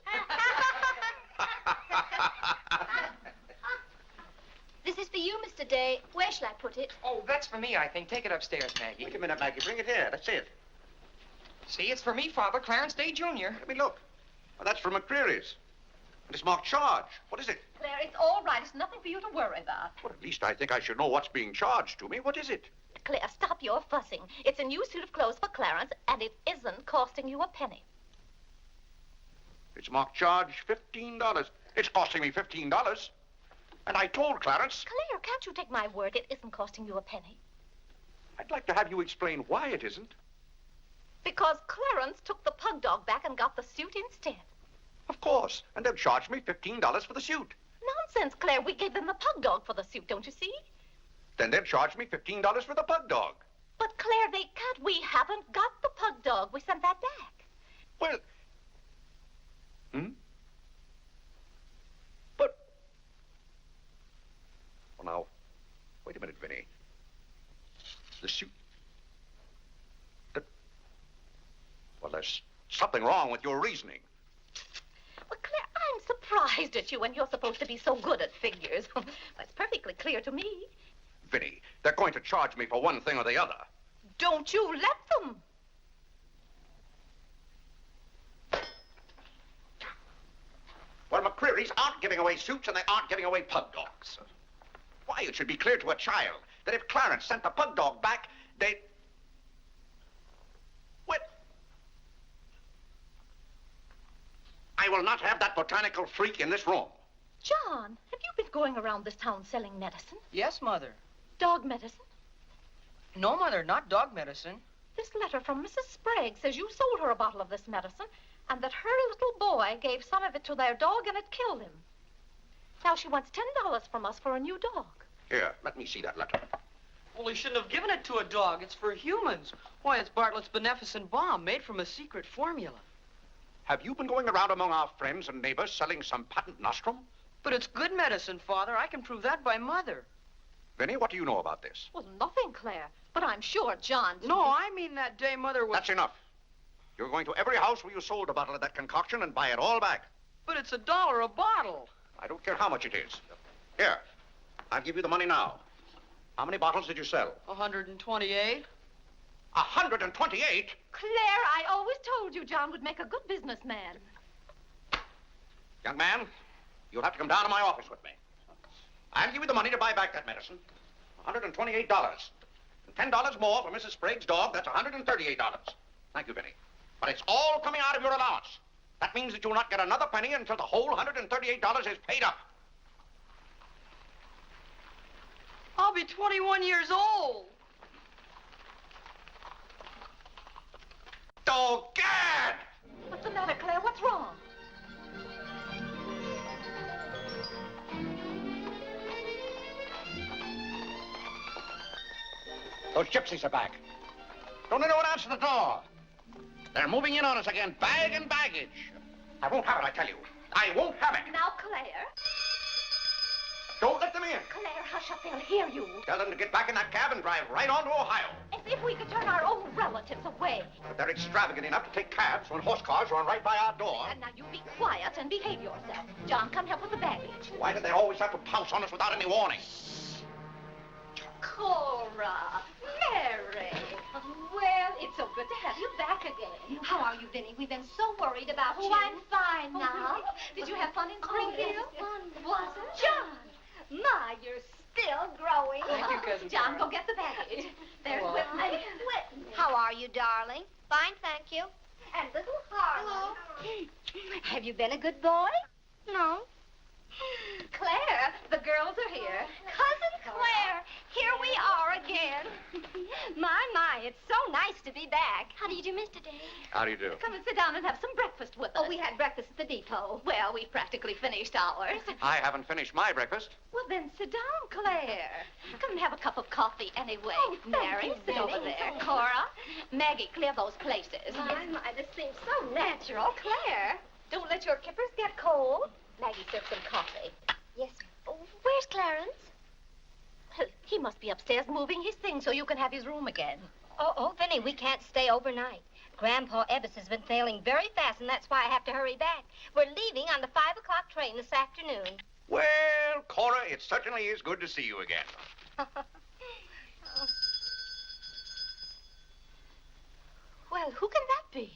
This is for you, Mr. Day. Where shall I put it? Oh, that's for me, I think. Take it upstairs, Maggie. Wait a minute, Maggie. Bring it here. Let's see it. See, it's for me, Father, Clarence Day, Jr. Let me look. Well, that's from McCreary's. And it's marked charge. What is it? Claire, it's all right. It's nothing for you to worry about. Well, at least I think I should know what's being charged to me. What is it? Claire, stop your fussing. It's a new suit of clothes for Clarence, and it isn't costing you a penny. It's marked charge $15. It's costing me $15. And I told Clarence... Claire, can't you take my word? It isn't costing you a penny. I'd like to have you explain why it isn't. Because Clarence took the pug dog back and got the suit instead. Of course. And they'll charge me $15 for the suit. Nonsense, Claire. We gave them the pug dog for the suit, don't you see? Then they'll charge me $15 for the pug dog. But, Claire, they can't. We haven't got the pug dog. We sent that back. Well... But... Well, now, wait a minute, Vinnie. The suit... There's something wrong with your reasoning. Well, Claire, I'm surprised at you when you're supposed to be so good at figures. It's perfectly clear to me. Vinny, they're going to charge me for one thing or the other. Don't you let them. Well, McCreary's aren't giving away suits and they aren't giving away pug dogs. Why, it should be clear to a child that if Clarence sent the pug dog back, they'd... What? I will not have that botanical freak in this room. John, have you been going around this town selling medicine? Yes, Mother. Dog medicine? No, Mother, not dog medicine. This letter from Mrs. Sprague says you sold her a bottle of this medicine and that her little boy gave some of it to their dog and it killed him. Now she wants $10 from us for a new dog. Here, let me see that letter. Well, he shouldn't have given it to a dog. It's for humans. Why, it's Bartlett's beneficent balm made from a secret formula. Have you been going around among our friends and neighbors selling some patent nostrum? But it's good medicine, Father. I can prove that by Mother. Vinny, what do you know about this? Well, nothing, Claire. But I'm sure John... No, I mean that day Mother was... That's enough. You're going to every house where you sold a bottle of that concoction and buy it all back. But it's $1 a bottle. I don't care how much it is. Here, I'll give you the money now. How many bottles did you sell? 128. 128? Claire, I always told you John would make a good businessman. Young man, you'll have to come down to my office with me. I'll give you the money to buy back that medicine. $128. And $10 more for Mrs. Sprague's dog. That's $138. Thank you, Vinny. But it's all coming out of your allowance. That means that you'll not get another penny until the whole $138 is paid up. I'll be 21 years old. Dog-gad! What's the matter, Claire? What's wrong? Those gypsies are back. Don't anyone answer the door. They're moving in on us again, bag and baggage. I won't have it, I tell you. I won't have it. Now, Claire. Don't let them in. Claire, hush up. They'll hear you. Tell them to get back in that cab and drive right on to Ohio. As if we could turn our own relatives away. But they're extravagant enough to take cabs when horse cars run right by our door. And now you be quiet and behave yourself. John, come help with the baggage. Why do they always have to pounce on us without any warning? Cora, Mary. Well, it's so good to have you back again. How are you, Vinny? We've been so worried about you. Oh, I'm fine now. Did you have fun in Springfield? Was it? John. My, you're still growing. Thank you, Cousin John, Cora. go get the baggage. There's Hello. Whitney. How are you, darling? Fine, thank you. And little Harlan. Have you been a good boy? No. Claire, the girls are here. Cousin Claire, here we are again. My, it's so nice to be back. How do you do, Mr. Day? How do you do? Come and sit down and have some breakfast with us. Oh, we had breakfast at the depot. Well, we've practically finished ours. I haven't finished my breakfast. Well, then sit down, Claire. Come and have a cup of coffee anyway. Oh, thank Mary, you, sit over Vinny. there. Cora, Maggie, clear those places. My, this seems so natural. Claire, don't let your kippers get cold. Maggie, serve some coffee. Yes, ma'am. Where's Clarence? Well, he must be upstairs moving his things so you can have his room again. Oh, Vinny, we can't stay overnight. Grandpa Ebbs has been sailing very fast, and that's why I have to hurry back. We're leaving on the 5 o'clock train this afternoon. Well, Cora, it certainly is good to see you again. Well, who can that be?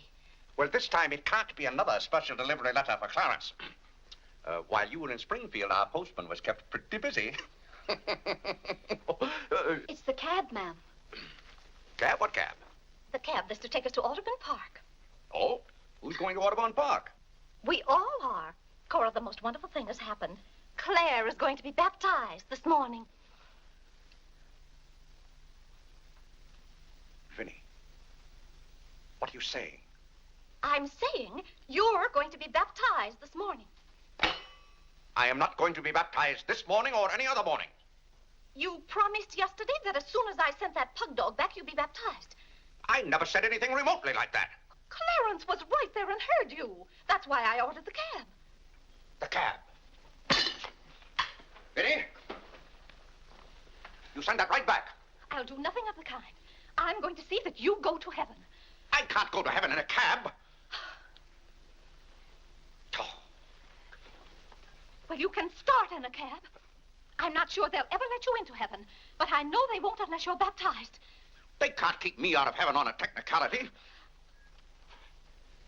Well, this time it can't be another special delivery letter for Clarence. While you were in Springfield, our postman was kept pretty busy. It's the cab, ma'am. Cab? What cab? The cab that's to take us to Audubon Park. Oh, who's going to Audubon Park? We all are. Cora, the most wonderful thing has happened. Claire is going to be baptized this morning. Vinny, what are you saying? I'm saying you're going to be baptized this morning. I am not going to be baptized this morning or any other morning. You promised yesterday that as soon as I sent that pug dog back, you'd be baptized. I never said anything remotely like that. Clarence was right there and heard you. That's why I ordered the cab. The cab. Vinny, you send that right back. I'll do nothing of the kind. I'm going to see that you go to heaven. I can't go to heaven in a cab. Well, you can start in a cab. I'm not sure they'll ever let you into heaven, but I know they won't unless you're baptized. They can't keep me out of heaven on a technicality.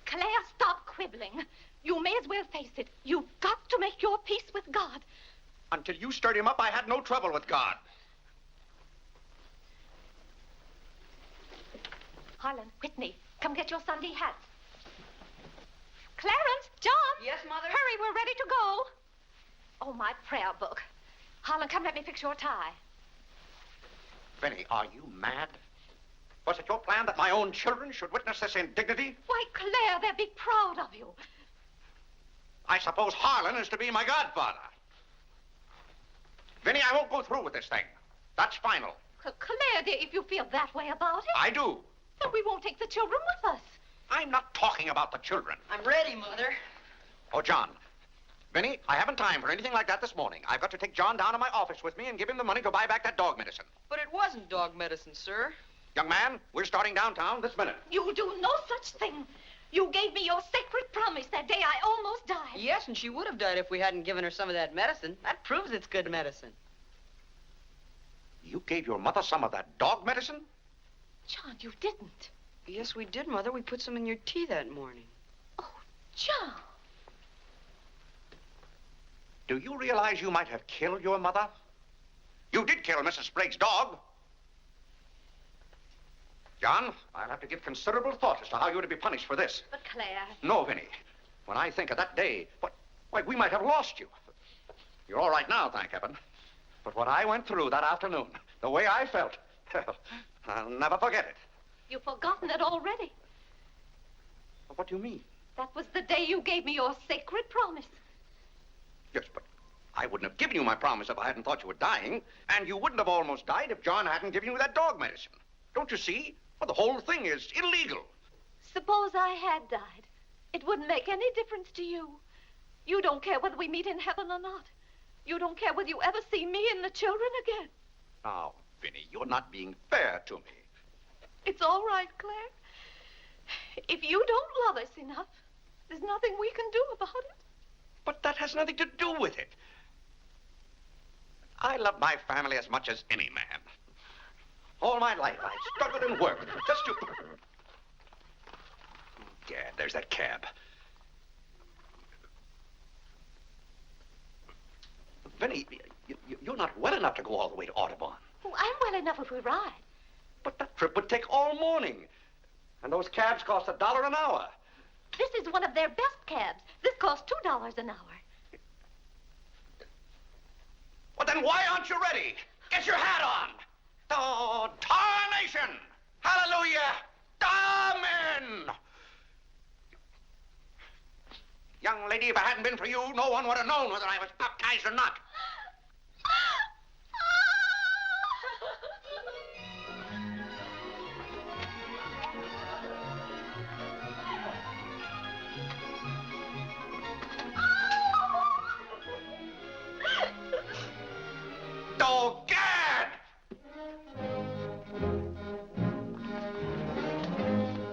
Claire, stop quibbling. You may as well face it. You've got to make your peace with God. Until you stirred him up, I had no trouble with God. Harlan, Whitney, come get your Sunday hats. Clarence, John. Yes, Mother? Hurry, we're ready to go. Oh, my prayer book. Harlan, come let me fix your tie. Benny, are you mad? Was it your plan that my own children should witness this indignity? Why, Claire, they'll be proud of you. I suppose Harlan is to be my godfather. Vinny, I won't go through with this thing. That's final. Claire, dear, if you feel that way about it... I do. Then we won't take the children with us. I'm not talking about the children. I'm ready, Mother. Oh, John. Vinny, I haven't time for anything like that this morning. I've got to take John down to my office with me and give him the money to buy back that dog medicine. But it wasn't dog medicine, sir. Young man, we're starting downtown this minute. You'll do no such thing. You gave me your sacred promise that day I almost died. Yes, and she would have died if we hadn't given her some of that medicine. That proves it's good medicine. You gave your mother some of that dog medicine? John, you didn't. Yes, we did, Mother. We put some in your tea that morning. Oh, John. Do you realize you might have killed your mother? You did kill Mrs. Sprague's dog. John, I'll have to give considerable thought as to how you're to be punished for this. But Claire... No, Vinny. When I think of that day, why, we might have lost you. You're all right now, thank heaven. But what I went through that afternoon, the way I felt, I'll never forget it. You've forgotten it already. What do you mean? That was the day you gave me your sacred promise. Yes, but I wouldn't have given you my promise if I hadn't thought you were dying. And you wouldn't have almost died if John hadn't given you that dog medicine. Don't you see? Well, the whole thing is illegal. Suppose I had died. It wouldn't make any difference to you. You don't care whether we meet in heaven or not. You don't care whether you ever see me and the children again. Now, Vinny, you're not being fair to me. It's all right, Claire. If you don't love us enough, there's nothing we can do about it. But that has nothing to do with it. I love my family as much as any man. All my life, I've struggled and worked just to... Yeah, there's that cab. Vinny, you're not well enough to go all the way to Audubon. Oh, I'm well enough if we ride. But that trip would take all morning. And those cabs cost $1 an hour. This is one of their best cabs. This costs $2 an hour. Well, then why aren't you ready? Get your hat on. Oh, tarnation! Hallelujah! Amen! Young lady, if it hadn't been for you, no one would have known whether I was baptized or not. Oh, Gad!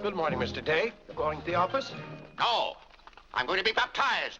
Good morning, Mr. Day. Going to the office? No. I'm going to be baptized.